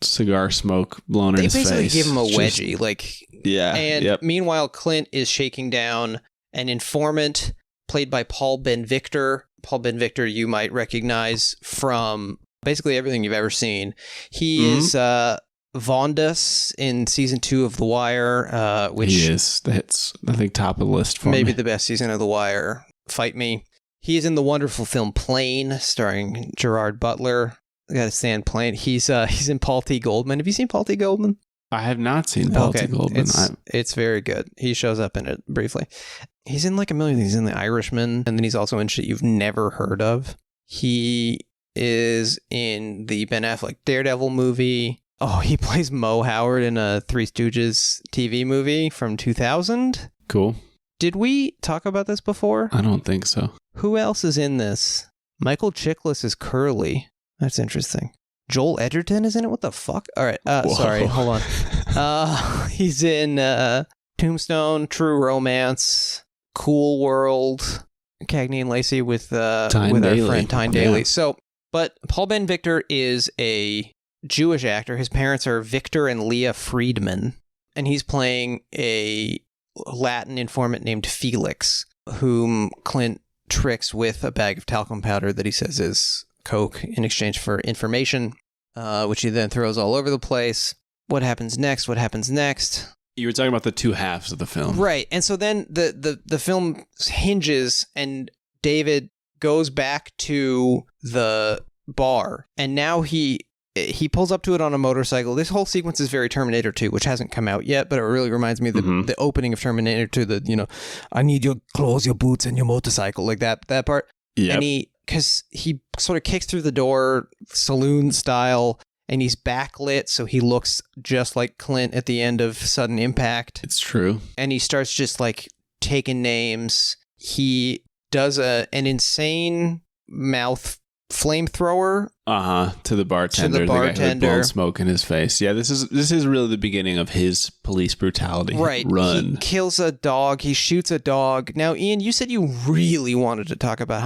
cigar smoke blown in his face. They basically give him a wedgie. Meanwhile, Clint is shaking down an informant played by Paul Ben-Victor. Paul Ben-Victor you might recognize from basically everything you've ever seen. He is Vondas in season 2 of The Wire, which he is. That's, I think, top of the list for maybe me. the best season of The Wire. Fight me. He is in the wonderful film Plane, starring Gerard Butler. I gotta stand Plane. He's in Paul T. Goldman. Have you seen Paul T. Goldman? I have not seen Paul T. Goldman. It's very good. He shows up in it briefly. He's in a million things. He's in The Irishman, and then he's also in shit you've never heard of. He is in the Ben Affleck Daredevil movie. Oh, he plays Mo Howard in a Three Stooges TV movie from 2000. Cool. Did we talk about this before? I don't think so. Who else is in this? Michael Chiklis is Curly. That's interesting. Joel Edgerton is in it? What the fuck? All right. Sorry. Hold on. He's in Tombstone, True Romance, Cool World, Cagney and Lacey with our friend Tyne Daly. Yeah. So, but Paul Ben-Victor is a Jewish actor. His parents are Victor and Leah Friedman, and he's playing a Latin informant named Felix, whom Clint tricks with a bag of talcum powder that he says is coke in exchange for information, which he then throws all over the place. What happens next? You were talking about the two halves of the film. Right. And so then the film hinges, and David goes back to the bar, and now he pulls up to it on a motorcycle. This whole sequence is very Terminator 2, which hasn't come out yet, but it really reminds me of the opening of Terminator 2, I need your clothes, your boots, and your motorcycle, like that part. Yep. And because he sort of kicks through the door, saloon style, and he's backlit, so he looks just like Clint at the end of Sudden Impact. It's true. And he starts just like taking names. He does an insane mouth flamethrower to the bartender, the guy who had blown smoke in his face. Yeah, this is really the beginning of his police brutality run. He kills a dog. He shoots a dog. Now, Ian, you said you really wanted to talk about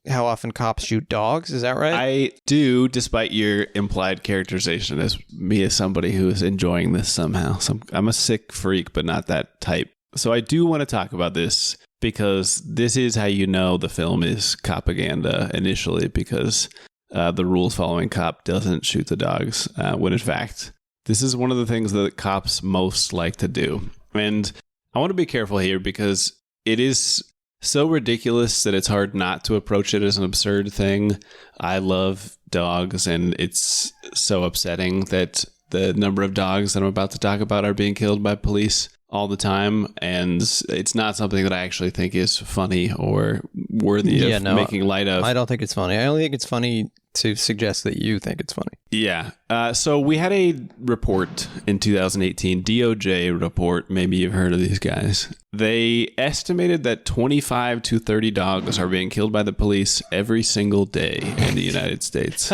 how often cops shoot dogs. Is that right? I do, despite your implied characterization as me as somebody who is enjoying this somehow. I'm a sick freak, but not that type. So I do want to talk about this, because this is how you know the film is propaganda initially, because the rules following cop doesn't shoot the dogs, when in fact, this is one of the things that cops most like to do. And I want to be careful here, because it is so ridiculous that it's hard not to approach it as an absurd thing. I love dogs, and it's so upsetting that the number of dogs that I'm about to talk about are being killed by police all the time, and it's not something that I actually think is funny or worthy of making light of. I don't think it's funny. I only think it's funny to suggest that you think it's funny. Yeah. So we had a report in 2018, DOJ report. Maybe you've heard of these guys. They estimated that 25 to 30 dogs are being killed by the police every single day in the United States.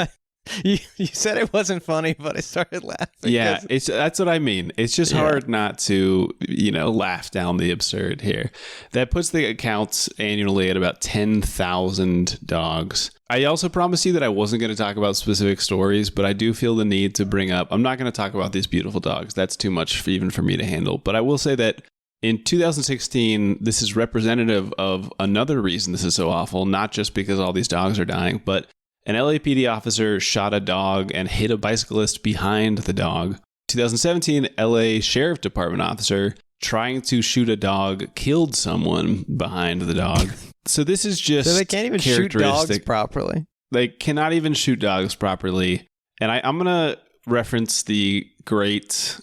You said it wasn't funny, but I started laughing. Yeah, that's what I mean. It's just hard not to, laugh down the absurd here. That puts the accounts annually at about 10,000 dogs. I also promised you that I wasn't going to talk about specific stories, but I do feel the need to bring up, I'm not going to talk about these beautiful dogs. That's too much even for me to handle. But I will say that in 2016, this is representative of another reason this is so awful, not just because all these dogs are dying, but an LAPD officer shot a dog and hit a bicyclist behind the dog. 2017, LA Sheriff Department officer trying to shoot a dog killed someone behind the dog. So this is just so they can't even shoot dogs properly. They cannot even shoot dogs properly. And I'm going to reference the great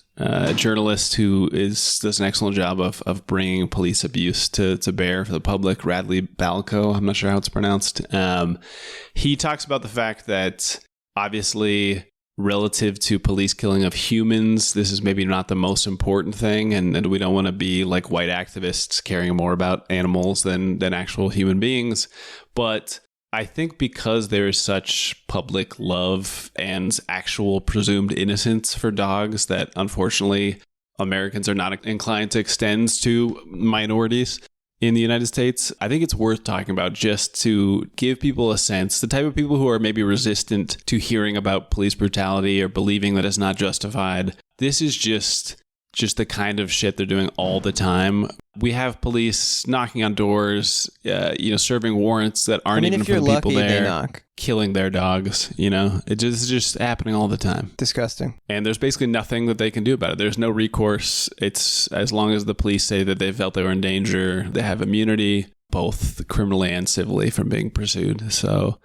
journalist who does an excellent job of bringing police abuse to bear for the public, Radley Balco. I'm not sure how it's pronounced. He talks about the fact that obviously relative to police killing of humans, this is maybe not the most important thing, and we don't want to be like white activists caring more about animals than actual human beings. But I think because there is such public love and actual presumed innocence for dogs that unfortunately Americans are not inclined to extend to minorities in the United States, I think it's worth talking about just to give people a sense, the type of people who are maybe resistant to hearing about police brutality or believing that it's not justified. This is just the kind of shit they're doing all the time. We have police knocking on doors, serving warrants that aren't even for the people there, killing their dogs. It's just happening all the time. Disgusting. And there's basically nothing that they can do about it. There's no recourse. It's as long as the police say that they felt they were in danger, they have immunity, both criminally and civilly, from being pursued. So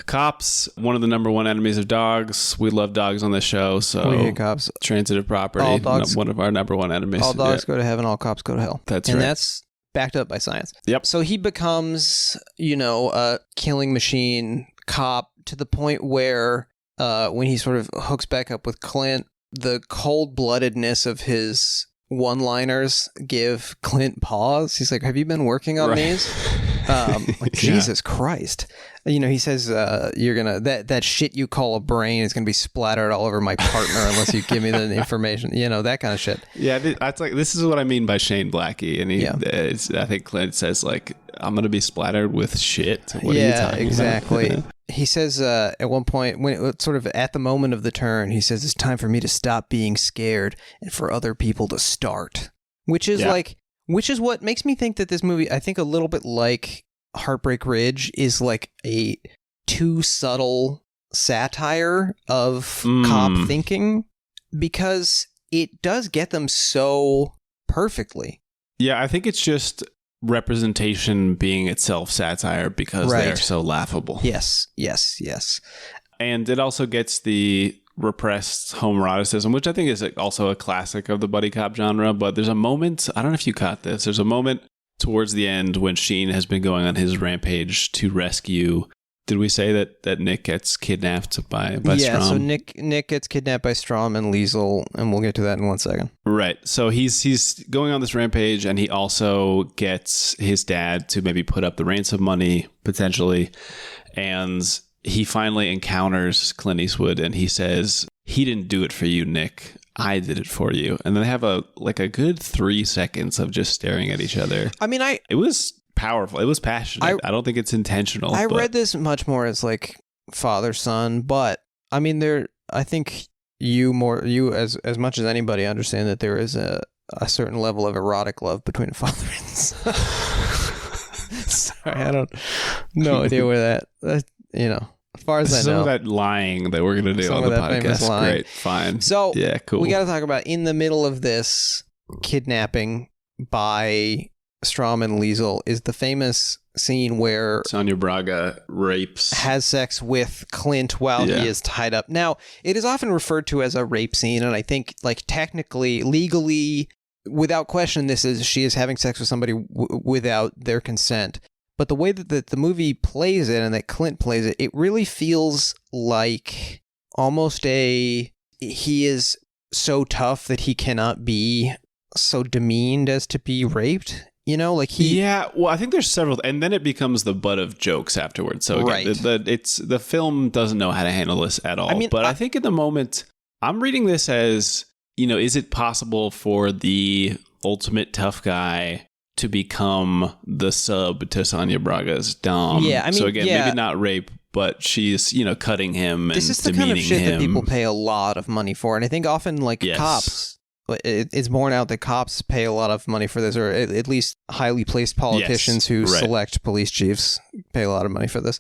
cops, one of the number one enemies of dogs. We love dogs on this show, so we hate cops. Transitive property, all dogs, one of our number one enemies. All dogs go to heaven, all cops go to hell. That's right. And that's backed up by science. Yep. So he becomes, a killing machine cop to the point where when he sort of hooks back up with Clint, the cold-bloodedness of his one-liners give Clint pause. He's like, have you been working on these? Jesus Christ. He says, you're going to, that shit you call a brain is going to be splattered all over my partner unless you give me the information, that kind of shit. Yeah. That's like, this is what I mean by Shane Blackie. And I think Clint says like, I'm going to be splattered with shit. What are you talking exactly. about? He says at one point, when sort of at the moment of the turn, he says, it's time for me to stop being scared and for other people to start, which is what makes me think that this movie, I think a little bit like Heartbreak Ridge, is like a too subtle satire of cop thinking, because it does get them so perfectly. Yeah, I think it's just representation being itself satire because they're so laughable. Yes. And it also gets the repressed homoeroticism, which I think is also a classic of the buddy cop genre. But there's a moment, I don't know if you caught this, there's a moment towards the end when Sheen has been going on his rampage to rescue did we say that Nick gets kidnapped by yeah, Strom? So Nick gets kidnapped by Strom and Liesel, and we'll get to that in 1 second. Right. So he's going on this rampage, and he also gets his dad to maybe put up the ransom money, potentially. And he finally encounters Clint Eastwood, and he says, "He didn't do it for you, Nick. I did it for you." And then they have a good 3 seconds of just staring at each other. I mean, it was powerful. It was passionate. I don't think it's intentional. I read this much more as like father-son, but I mean, I think you as much as anybody understand that there is a certain level of erotic love between a father and son. Sorry, I don't no idea where that as far as I know. Some of that lying that we're going to do on the podcast. Great, fine. So yeah, cool. We got to talk about in the middle of this kidnapping by Strom and Liesel is the famous scene where Sonia Braga has sex with Clint while he is tied up. Now, it is often referred to as a rape scene, and I think like technically, legally, without question, she is having sex with somebody without their consent. But the way that the movie plays it and that Clint plays it, it really feels like almost he is so tough that he cannot be so demeaned as to be raped. Well, I think there's several, and then it becomes the butt of jokes afterwards. So again, the film doesn't know how to handle this at all. I mean, but I think in the moment, I'm reading this as, is it possible for the ultimate tough guy to become the sub to Sonia Braga's dom? Yeah, I mean, so again, maybe not rape, but she's, cutting him and demeaning him. This is the kind of shit that people pay a lot of money for, and I think often cops. It's borne out that cops pay a lot of money for this, or at least highly placed politicians who select police chiefs pay a lot of money for this.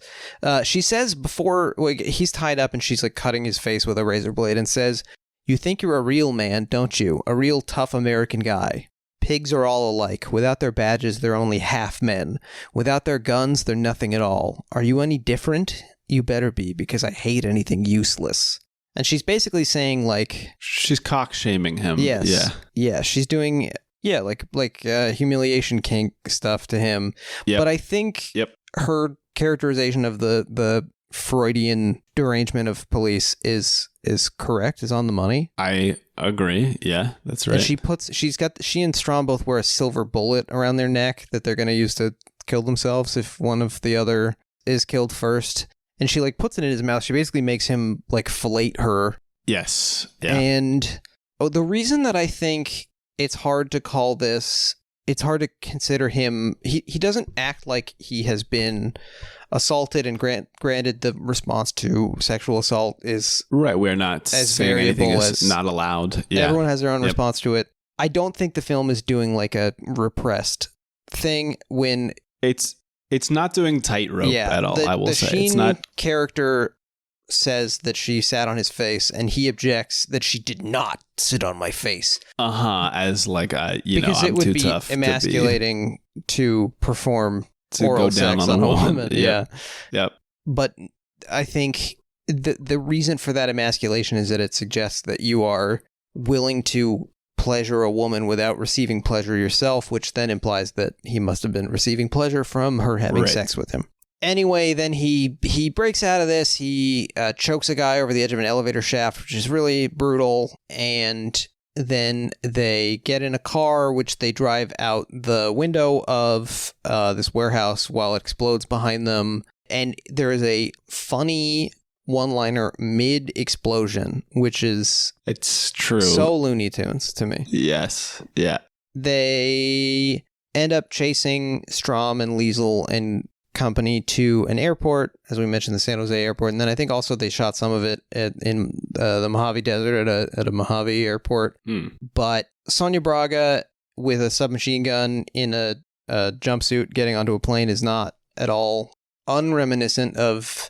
She says before he's tied up and she's like cutting his face with a razor blade and says, "You think you're a real man, don't you? A real tough American guy. Pigs are all alike. Without their badges, they're only half men. Without their guns, they're nothing at all. Are you any different? You better be, because I hate anything useless." And she's basically saying she's cock shaming him. Yes. Yeah. Yeah. She's doing humiliation kink stuff to him. Yep. But I think her characterization of the Freudian derangement of police is correct, is on the money. I agree. Yeah, that's right. And she and Strom both wear a silver bullet around their neck that they're going to use to kill themselves if one of the other is killed first. And she puts it in his mouth. She basically makes him fillet her. Yes. Yeah. And the reason that I think it's hard to consider him, he doesn't act like he has been assaulted, and granted the response to sexual assault is right. We're not as variable as not allowed. Yeah. Everyone has their own response to it. I don't think the film is doing a repressed thing when It's not doing tightrope at all, I will say. The Sheen it's not character says that she sat on his face, and he objects that she did not sit on my face. As because it would be emasculating to perform oral sex on a woman. Yeah. Yep. But I think the reason for that emasculation is that it suggests that you are willing to pleasure a woman without receiving pleasure yourself, which then implies that he must have been receiving pleasure from her having sex with him. Anyway, then he breaks out of this. He chokes a guy over the edge of an elevator shaft, which is really brutal. And then they get in a car, which they drive out the window of this warehouse while it explodes behind them. And there is a funny one-liner mid-explosion, which is... It's true. So Looney Tunes to me. Yes. Yeah. They end up chasing Strom and Liesel and company to an airport, as we mentioned, the San Jose airport. And then I think also they shot some of it in the Mojave Desert at a Mojave airport. But Sonia Braga with a submachine gun in a jumpsuit getting onto a plane is not at all unreminiscent of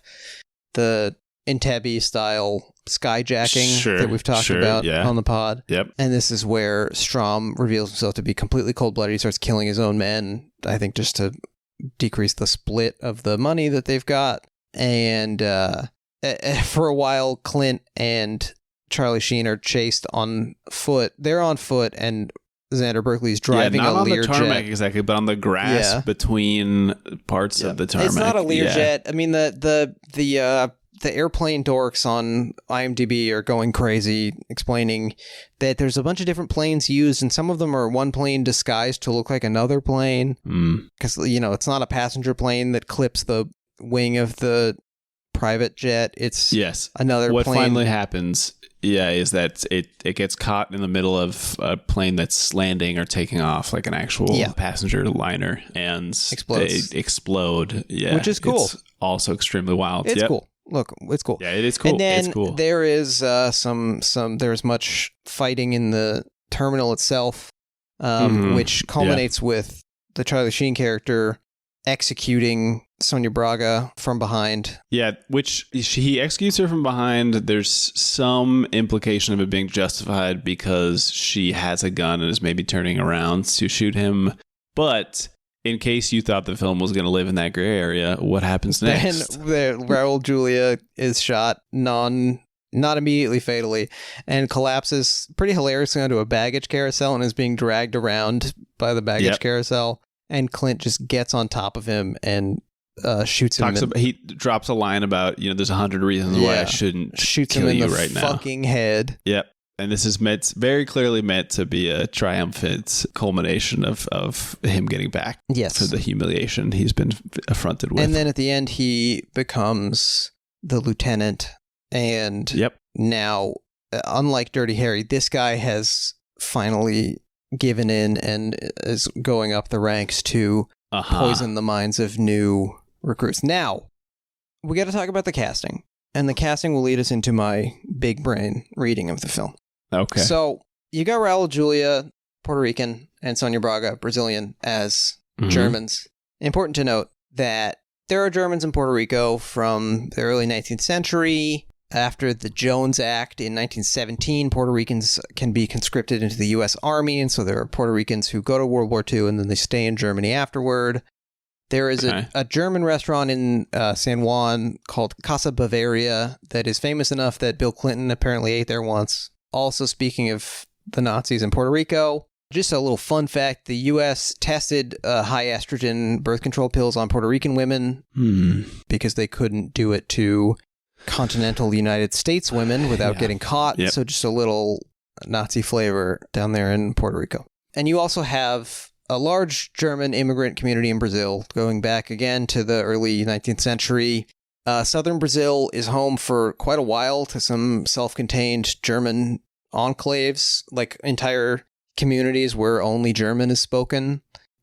the Entebbe style skyjacking that we've talked about on the pod. Yep. And this is where Strom reveals himself to be completely cold-blooded. He starts killing his own men, I think just to decrease the split of the money that they've got. And for a while, Clint and Charlie Sheen are chased on foot. They're on foot, and Xander Berkeley's driving not a on Learjet. the tarmac exactly, but on the grass between parts of the tarmac. It's not a Learjet. I mean, the airplane dorks on IMDb are going crazy explaining that there's a bunch of different planes used, and some of them are one plane disguised to look like another plane. Because, it's not a passenger plane that clips the wing of the private jet. It's another plane. What finally happens, is that it gets caught in the middle of a plane that's landing or taking off, like an actual passenger liner, and explodes. They explode. Yeah, which is cool. It's also extremely wild. It's cool. Look, it's cool. Yeah, it is cool. And then it's cool. There is there's much fighting in the terminal itself, which culminates with the Charlie Sheen character executing Sonia Braga from behind. Yeah, which he executes her from behind. There's some implication of it being justified because she has a gun and is maybe turning around to shoot him. But in case you thought the film was going to live in that gray area, what happens next? Then Raul Julia is shot not immediately fatally and collapses pretty hilariously onto a baggage carousel and is being dragged around by the baggage carousel. And Clint just gets on top of him and shoots him. He drops a line about, there's 100 reasons why I shouldn't shoots kill him in you the right now. Fucking head. Yep. And this is very clearly meant to be a triumphant culmination of him getting back for the humiliation he's been affronted with. And then at the end, he becomes the lieutenant. And now, unlike Dirty Harry, this guy has finally given in and is going up the ranks to poison the minds of new recruits. Now, we got to talk about the casting. And the casting will lead us into my big brain reading of the film. Okay. So you got Raul Julia, Puerto Rican, and Sonia Braga, Brazilian, as Germans. Important to note that there are Germans in Puerto Rico from the early 19th century. After the Jones Act in 1917, Puerto Ricans can be conscripted into the U.S. Army, and so there are Puerto Ricans who go to World War II and then they stay in Germany afterward. There is a German restaurant in San Juan called Casa Bavaria that is famous enough that Bill Clinton apparently ate there once. Also, speaking of the Nazis in Puerto Rico, just a little fun fact, the U.S. tested high estrogen birth control pills on Puerto Rican women because they couldn't do it to continental United States women without getting caught. So just a little Nazi flavor down there in Puerto Rico. And you also have a large German immigrant community in Brazil, going back again to the early 19th century. Southern Brazil is home for quite a while to some self-contained German enclaves, like entire communities where only German is spoken.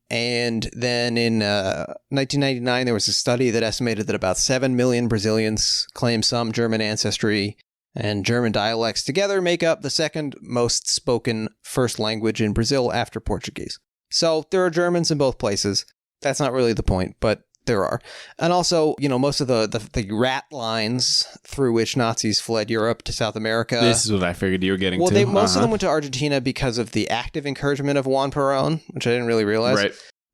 And then in 1999, there was a study that estimated that about 7 million Brazilians claim some German ancestry, and German dialects together make up the second most spoken first language in Brazil after Portuguese. So there are Germans in both places. That's not really the point, but there are. And also, most of the rat lines through which Nazis fled Europe to South America. This is what I figured you were getting to. Well, most of them went to Argentina because of the active encouragement of Juan Perón, which I didn't really realize.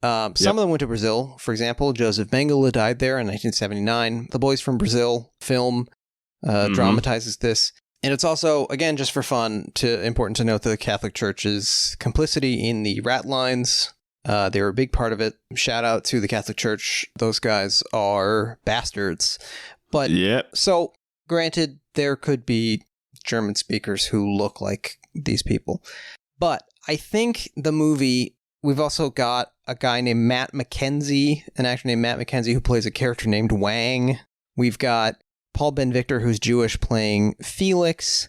Right. Some of them went to Brazil. For example, Joseph Mengele died there in 1979. The Boys from Brazil film dramatizes this. And it's also, again, just for fun, important to note that the Catholic Church's complicity in the rat lines. They were a big part of it. Shout out to the Catholic Church. Those guys are bastards. But so, granted, there could be German speakers who look like these people. But I think the movie, we've also got a guy named Matt McKenzie, an actor named Matt McKenzie who plays a character named Wang. We've got Paul Ben-Victor, who's Jewish, playing Felix.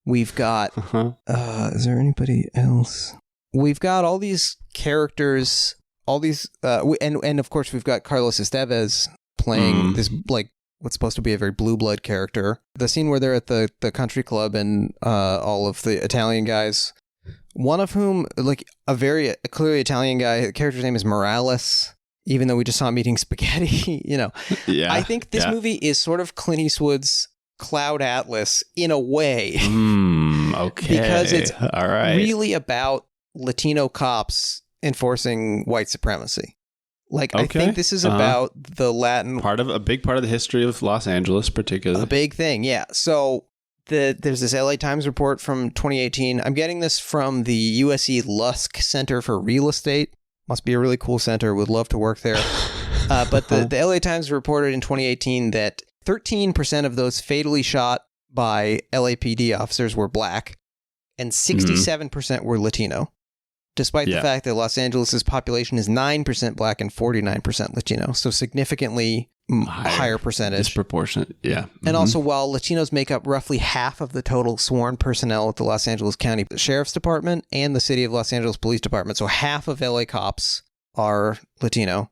We've got, is there anybody else? We've got all these characters, all these, and of course we've got Carlos Estevez playing this, like, what's supposed to be a very blue blood character. The scene where they're at the country club and all of the Italian guys, one of whom, like, a clearly Italian guy, the character's name is Morales, even though we just saw him eating spaghetti, I think this movie is sort of Clint Eastwood's Cloud Atlas in a way. Okay. Because it's all right. really about Latino cops enforcing white supremacy. Like, I think this is about the Latin... a big part of the history of Los Angeles, particularly. A big thing, yeah. So There's this LA Times report from 2018. I'm getting this from the USC Lusk Center for Real Estate. Must be a really cool center. Would love to work there. But the LA Times reported in 2018 that 13% of those fatally shot by LAPD officers were black, and 67% were Latino, despite the fact that Los Angeles' population is 9% black and 49% Latino. So significantly higher percentage. Disproportionate, yeah. And also, while Latinos make up roughly half of the total sworn personnel at the Los Angeles County Sheriff's Department and the City of Los Angeles Police Department, so half of LA cops are Latino,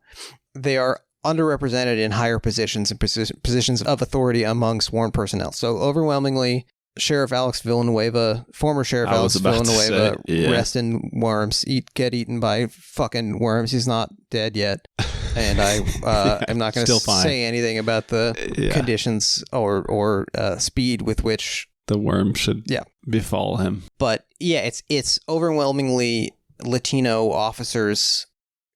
they are underrepresented in higher positions and positions of authority among sworn personnel. So overwhelmingly, Sheriff Alex Villanueva, former Sheriff Alex Villanueva, rest in worms, get eaten by fucking worms. He's not dead yet. And I'm not going to say anything about the conditions or speed with which the worm should befall him. But yeah, it's overwhelmingly Latino officers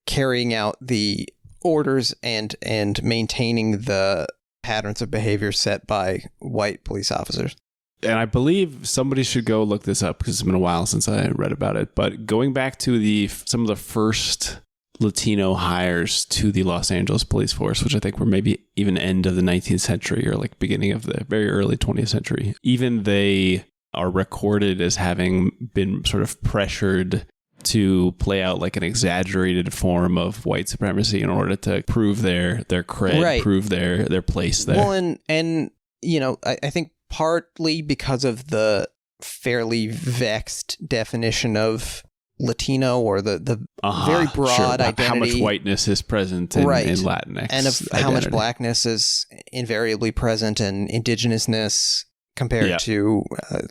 carrying out the orders and maintaining the patterns of behavior set by white police officers. And I believe somebody should go look this up because it's been a while since I read about it. But going back to some of the first Latino hires to the Los Angeles police force, which I think were maybe even end of the 19th century or like beginning of the very early 20th century, even they are recorded as having been sort of pressured to play out like an exaggerated form of white supremacy in order to prove their cred, prove their place there. Well, and you know, I think partly because of the fairly vexed definition of Latino or the very broad identity. How much whiteness is present in Latinx. And of how much blackness is invariably present in indigenousness compared to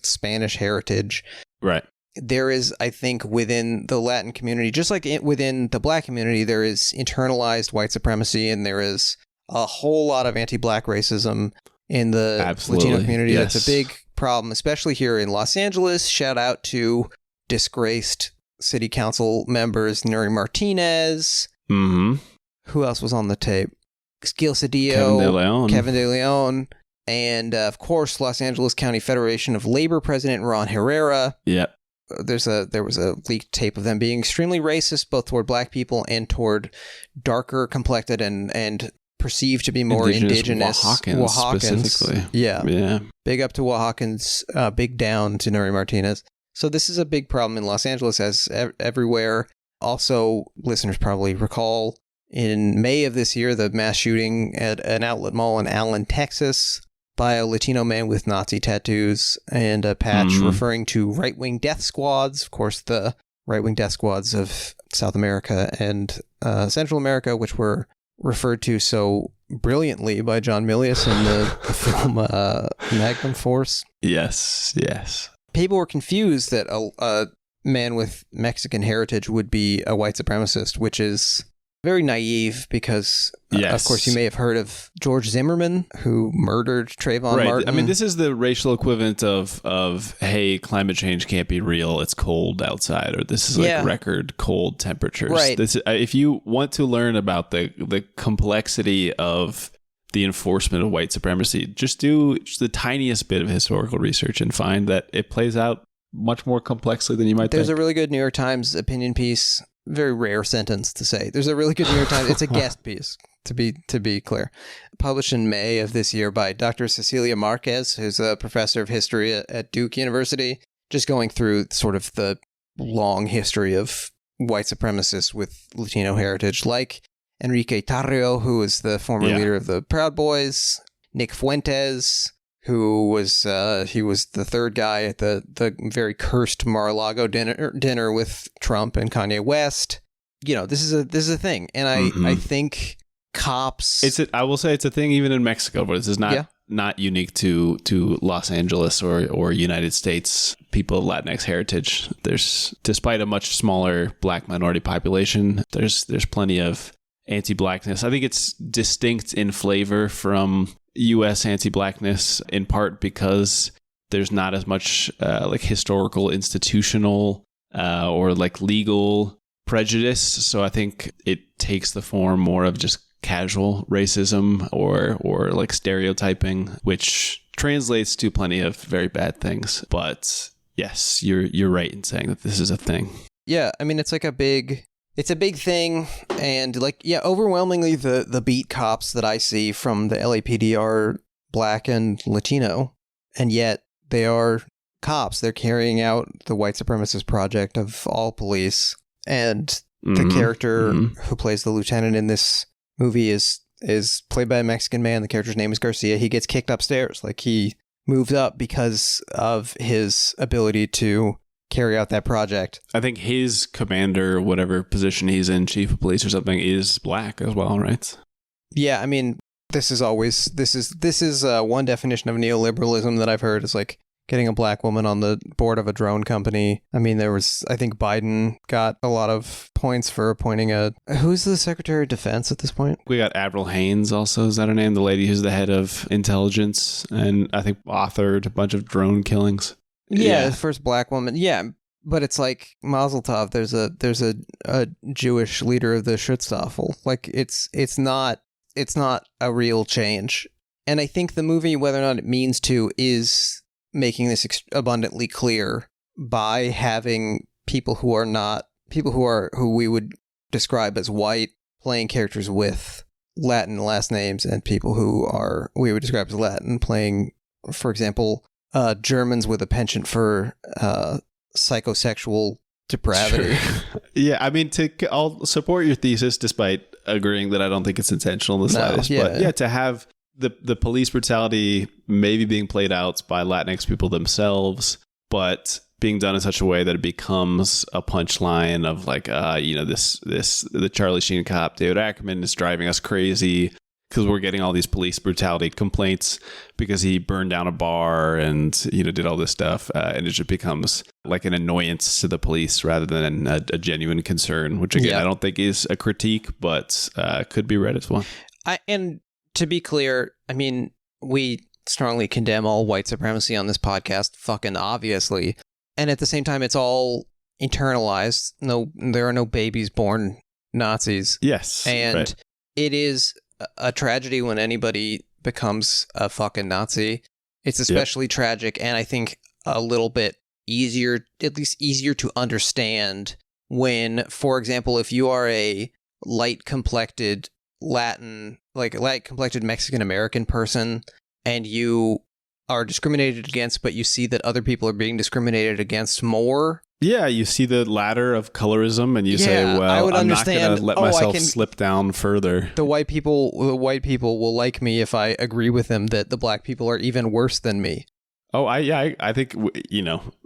Spanish heritage. Right. There is, I think, within the Latin community, just like within the black community, there is internalized white supremacy, and there is a whole lot of anti-black racism in the Latino community. Yes. That's a big problem, especially here in Los Angeles. Shout out to disgraced city council members Nuri Martinez. Mm-hmm. Who else was on the tape? Gil Cedillo, Kevin De Leon, and of course, Los Angeles County Federation of Labor President Ron Herrera. Yep. There was a leaked tape of them being extremely racist, both toward black people and toward darker complected and perceived to be more indigenous Oaxacans specifically. Yeah. Big up to Oaxacans, big down to Nuri Martinez. So this is a big problem in Los Angeles, as everywhere. Also, listeners probably recall in May of this year, the mass shooting at an outlet mall in Allen, Texas, by a Latino man with Nazi tattoos and a patch referring to right-wing death squads. Of course, the right-wing death squads of South America and Central America, which were referred to so brilliantly by John Milius in the film Magnum Force. Yes. People were confused that a man with Mexican heritage would be a white supremacist, which is very naive because, of course, you may have heard of George Zimmerman, who murdered Trayvon Martin. I mean, this is the racial equivalent of hey, climate change can't be real. It's cold outside, or this is like record cold temperatures. Right. This, if you want to learn about the complexity of the enforcement of white supremacy, just do the tiniest bit of historical research and find that it plays out much more complexly than you might think. There's a really good New York Times opinion piece. Very rare sentence to say. There's a really good New York Times. It's a guest piece, to be clear. Published in May of this year by Dr. Cecilia Marquez, who's a professor of history at Duke University, just going through sort of the long history of white supremacists with Latino heritage, like Enrique Tarrio, who was the former leader of the Proud Boys, Nick Fuentes, who was he was the third guy at the very cursed Mar-a-Lago dinner with Trump and Kanye West. You know, this is a thing, and I think cops. I will say it's a thing even in Mexico, but this is not unique to Los Angeles or United States people of Latinx heritage. There's, despite a much smaller black minority population, there's plenty of anti-blackness. I think it's distinct in flavor from U.S. anti-blackness, in part because there's not as much like historical, institutional, or like legal prejudice. So I think it takes the form more of just casual racism or like stereotyping, which translates to plenty of very bad things. But yes, you're right in saying that this is a thing. Yeah, I mean, it's a big thing, and overwhelmingly the beat cops that I see from the LAPD are Black and Latino, and yet they are cops. They're carrying out the white supremacist project of all police, and the character who plays the lieutenant in this movie is played by a Mexican man. The character's name is Garcia. He gets kicked upstairs. He moved up because of his ability to carry out that project. I think his commander, whatever position he's in, chief of police or something, is Black as well, right? Yeah, I mean, this is one definition of neoliberalism that I've heard is getting a Black woman on the board of a drone company. I mean, I think Biden got a lot of points for appointing who's the Secretary of Defense at this point? We got Avril Haines also, is that her name? The lady who's the head of intelligence and I think authored a bunch of drone killings. Yeah, the first Black woman. Yeah, but it's Mazel Tov. There's a Jewish leader of the Schutzstaffel. It's not a real change. And I think the movie, whether or not it means to, is making this abundantly clear by having people who we would describe as white playing characters with Latin last names, and people who we would describe as Latin playing, for example, Germans with a penchant for psychosexual depravity. Sure. Yeah, I mean, I'll support your thesis despite agreeing that I don't think it's intentional in the slightest. But yeah, to have the police brutality maybe being played out by Latinx people themselves, but being done in such a way that it becomes a punchline of the Charlie Sheen cop, David Ackerman, is driving us crazy because we're getting all these police brutality complaints because he burned down a bar and did all this stuff, and it just becomes an annoyance to the police rather than a genuine concern, which again I don't think is a critique, but could be read as one. And to be clear, I mean, we strongly condemn all white supremacy on this podcast, fucking obviously. And at the same time, it's all internalized. No, there are no babies born Nazis. Yes. And right. It is a tragedy when anybody becomes a fucking Nazi. It's especially tragic, and I think a little bit easier to understand when, for example, if you are a light-complected light-complected Mexican-American person and you are discriminated against, but you see that other people are being discriminated against more. Yeah, you see the ladder of colorism and you say, well, I'm not going to let myself slip down further. The white people will like me if I agree with them that the Black people are even worse than me. Oh, I think,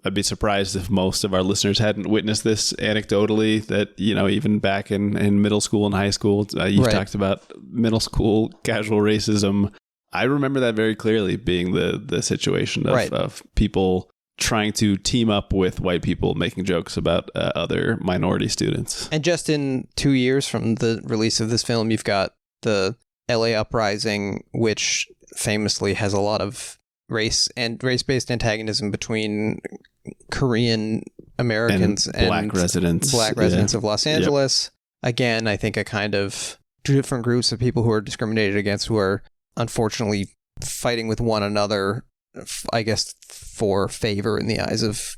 I'd be surprised if most of our listeners hadn't witnessed this anecdotally, that, even back in middle school and high school, you've talked about middle school casual racism. I remember that very clearly being the situation of people trying to team up with white people making jokes about other minority students. And just in 2 years from the release of this film, you've got the LA Uprising, which famously has a lot of race-based antagonism between Korean Americans and Black residents of Los Angeles. Yep. Again, I think a kind of two different groups of people who are discriminated against, who are unfortunately fighting with one another, I guess, for favor in the eyes of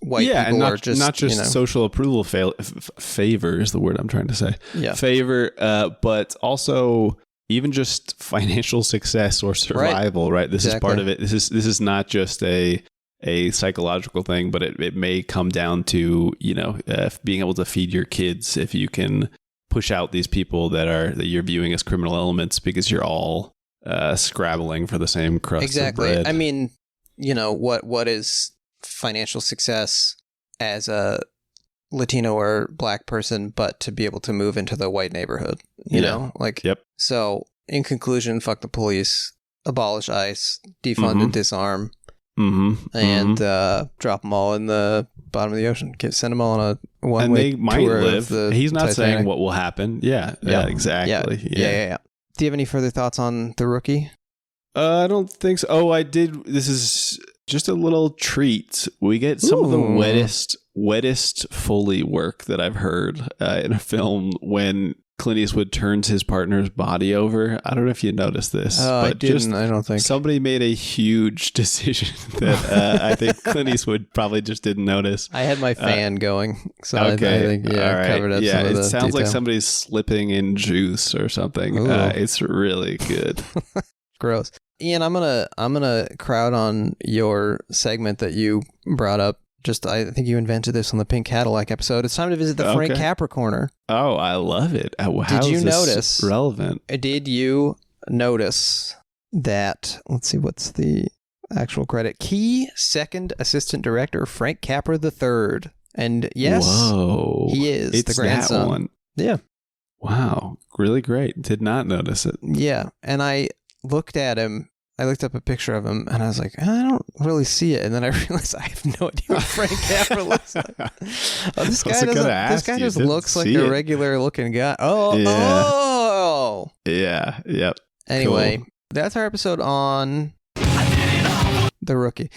white people. And not just social approval. Favor is the word I'm trying to say. Yeah. Favor, but also even just financial success or survival, right? This is part of it. This is not just a psychological thing, but it may come down to, being able to feed your kids if you can push out these people that you're viewing as criminal elements because you're all scrabbling for the same crust of bread. I mean, what is financial success as a Latino or Black person, but to be able to move into the white neighborhood, you know? Yep. So in conclusion, fuck the police, abolish ICE, defund and disarm, and drop them all in the bottom of the ocean. Send them all on a one-way tour. And they might live. He's not Titanic. saying what will happen. Yeah, exactly. Yeah. Do you have any further thoughts on The Rookie? I don't think so. Oh, I did. This is just a little treat. We get some of the wettest Foley work that I've heard in a film when Clint Eastwood turns his partner's body over. I don't know if you noticed this. I didn't. I don't think. Somebody made a huge decision that I think Clint Eastwood probably just didn't notice. I had my fan going, so okay. I think, I covered up some of the sounds detail. like somebody's slipping in juice or something. It's really good. Gross. Ian, I'm gonna crowd on your segment that you brought up. I think you invented this on the Pink Cadillac episode. It's time to visit the Frank Capracorner. Oh, I love it. How Did you is this notice? Relevant. Did you notice that? Let's see, what's the actual credit? Key second assistant director Frank Capra III. And yes, he is it's the grandson. That one. Yeah. Wow. Really great. Did not notice it. Yeah. And I looked at him. I looked up a picture of him and I was like, I don't really see it. And then I realized I have no idea what Frank Capra looks like. This guy just looks like a regular looking guy. Oh. Yeah. Yep. Anyway, That's our episode on The Rookie.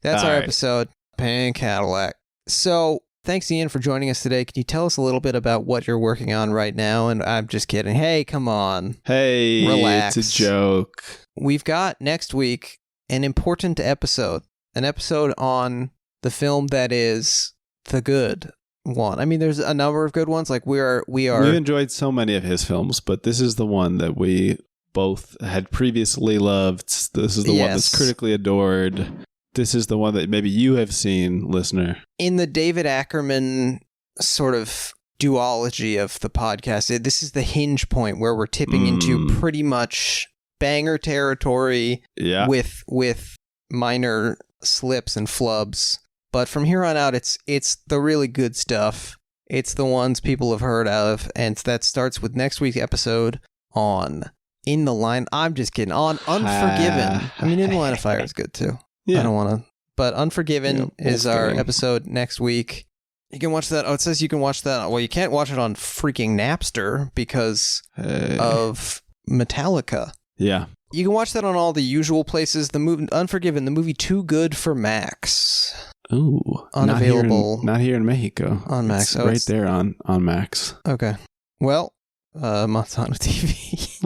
That's our episode, Pink Cadillac. So thanks, Ian, for joining us today. Can you tell us a little bit about what you're working on right now? And I'm just kidding. Hey, come on. Hey, relax. It's a joke. We've got next week an important episode, an episode on the film that is the good one. I mean, there's a number of good ones. Like we've enjoyed so many of his films, but this is the one that we both had previously loved. This is the one that's critically adored. This is the one that maybe you have seen, listener. In the David Ackerman sort of duology of the podcast, this is the hinge point where we're tipping into pretty much banger territory with minor slips and flubs. But from here on out, it's the really good stuff. It's the ones people have heard of, and that starts with next week's episode on In the Line. I'm just kidding. On Unforgiven. I mean, In the Line of Fire is good too. Yeah. I don't want to. But Unforgiven is our episode next week. You can watch that. Oh, it says you can watch that. Well, you can't watch it on freaking Napster because of Metallica. Yeah. You can watch that on all the usual places. The movie Unforgiven, the movie Too Good for Max. Ooh. Unavailable. Not here in Mexico. On Max. It's right there on Max. Okay. Well, Montana TV.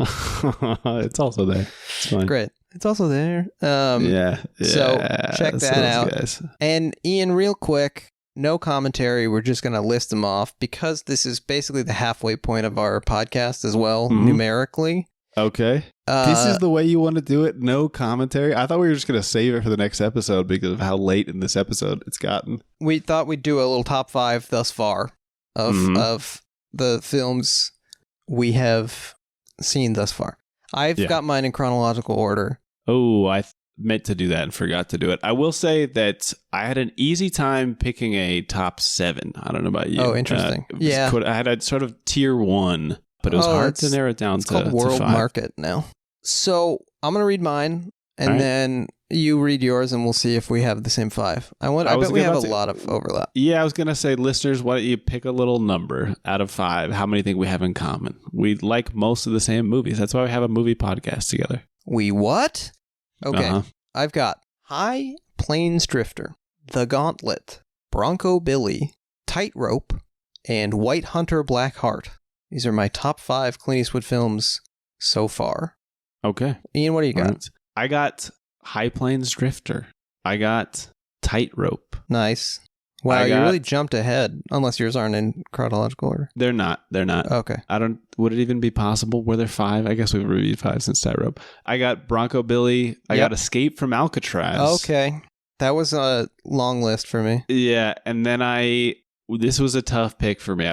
It's also there. It's fine. Great. It's also there. Yeah. So check that out. Guys. And Ian, real quick, no commentary. We're just going to list them off because this is basically the halfway point of our podcast as well, numerically. Okay. This is the way you want to do it? No commentary? I thought we were just going to save it for the next episode because of how late in this episode it's gotten. We thought we'd do a little top 5 thus far of the films we have seen thus far. I've got mine in chronological order. Oh, I meant to do that and forgot to do it. I will say that I had an easy time picking a top 7. I don't know about you. Oh, interesting. I had a sort of tier 1, but it was hard to narrow it down to 5. It's called World Market now. So I'm going to read mine, and then you read yours, and we'll see if we have the same 5. I bet we have a lot of overlap. Yeah, I was going to say, listeners, why don't you pick a little number out of 5? How many think we have in common? We like most of the same movies. That's why we have a movie podcast together. We what? Okay. I've got High Plains Drifter, The Gauntlet, Bronco Billy, Tightrope, and White Hunter Black Heart. These are my top 5 Clint Eastwood films so far. Okay. Ian, what do you got? Right. I got High Plains Drifter. I got Tightrope. Nice. Wow, you really jumped ahead, unless yours aren't in chronological order. They're not. Okay. Would it even be possible? Were there 5? I guess we've reviewed 5 since Tightrope. I got Bronco Billy. I got Escape from Alcatraz. Okay. That was a long list for me. Yeah, and then this was a tough pick for me.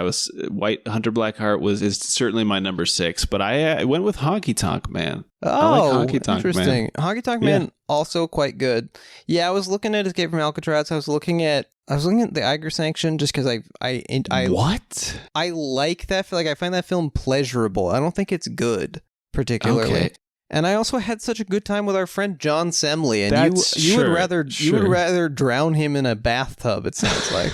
White Hunter Black Heart is certainly my number 6, but I went with Honky Tonk Man. Oh, like interesting. Honky Tonk Man also quite good. Yeah, I was looking at Escape from Alcatraz. I was looking at the Eiger Sanction just because I what? I like that. I find that film pleasurable. I don't think it's good particularly. Okay. And I also had such a good time with our friend John Semley, and you would rather drown him in a bathtub. It sounds like.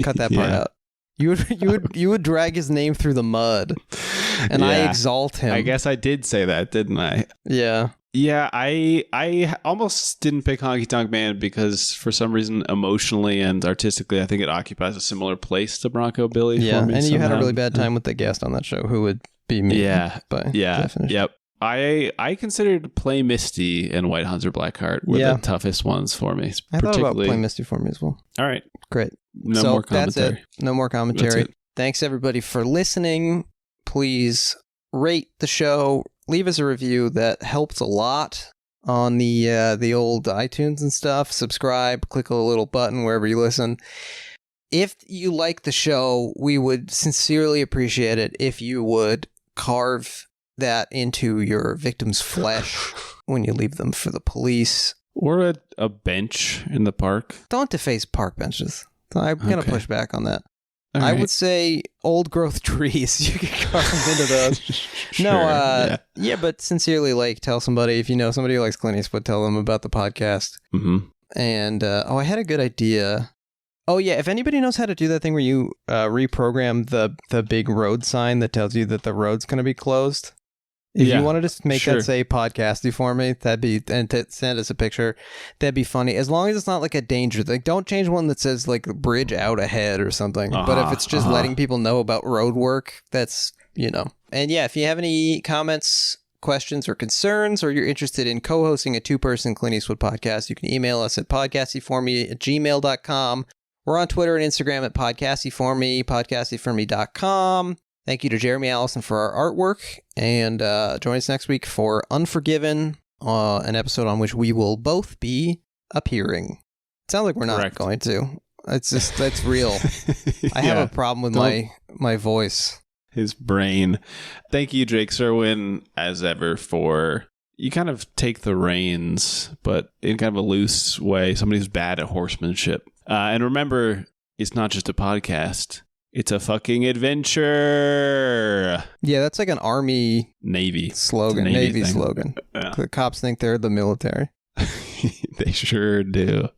Cut that part out. You would drag his name through the mud, and I exalt him. I guess I did say that, didn't I? Yeah. Yeah, I almost didn't pick Honky Tonk Man because for some reason, emotionally and artistically, I think it occupies a similar place to Bronco Billy. Yeah, for me and you had a somehow. really bad time with the guest on that show, who would be me. Yeah, by definition. yep. I considered Play Misty and White Hunter Blackheart were the toughest ones for me. I thought about Play Misty for me as well. All right. Great. No more commentary. That's it. No more commentary. Thanks, everybody, for listening. Please rate the show. Leave us a review. That helps a lot on the old iTunes and stuff. Subscribe. Click a little button wherever you listen. If you like the show, we would sincerely appreciate it if you would carve that into your victim's flesh when you leave them for the police. Or a bench in the park. Don't deface park benches. I'm going to push back on that. All I right. would say old growth trees. You can carve them into those. Sure, yeah, but sincerely, like, tell somebody, if you know somebody who likes Clint Eastwood, tell them about the podcast. Mm-hmm. And, I had a good idea. Oh, yeah, if anybody knows how to do that thing where you reprogram the big road sign that tells you that the road's going to be closed. If you wanted to make that say podcasty for me, and send us a picture, that'd be funny. As long as it's not like a danger thing. Don't change one that says like bridge out ahead or something. But if it's just letting people know about road work, that's, And yeah, if you have any comments, questions, or concerns, or you're interested in co-hosting a 2-person Clint Eastwood podcast, you can email us at podcastyforme@gmail.com. We're on Twitter and Instagram at podcastyforme, podcastyforme.com. Thank you to Jeremy Allison for our artwork, and join us next week for Unforgiven, an episode on which we will both be appearing. It sounds like we're not going to. It's just, that's real. I have a problem with my voice. His brain. Thank you, Jake Serwin, as ever, for... You kind of take the reins, but in kind of a loose way. Somebody who's bad at horsemanship. And remember, it's not just a podcast. It's a fucking adventure. Yeah, that's like an Army Navy slogan. Navy slogan. Yeah. The cops think they're the military. They sure do.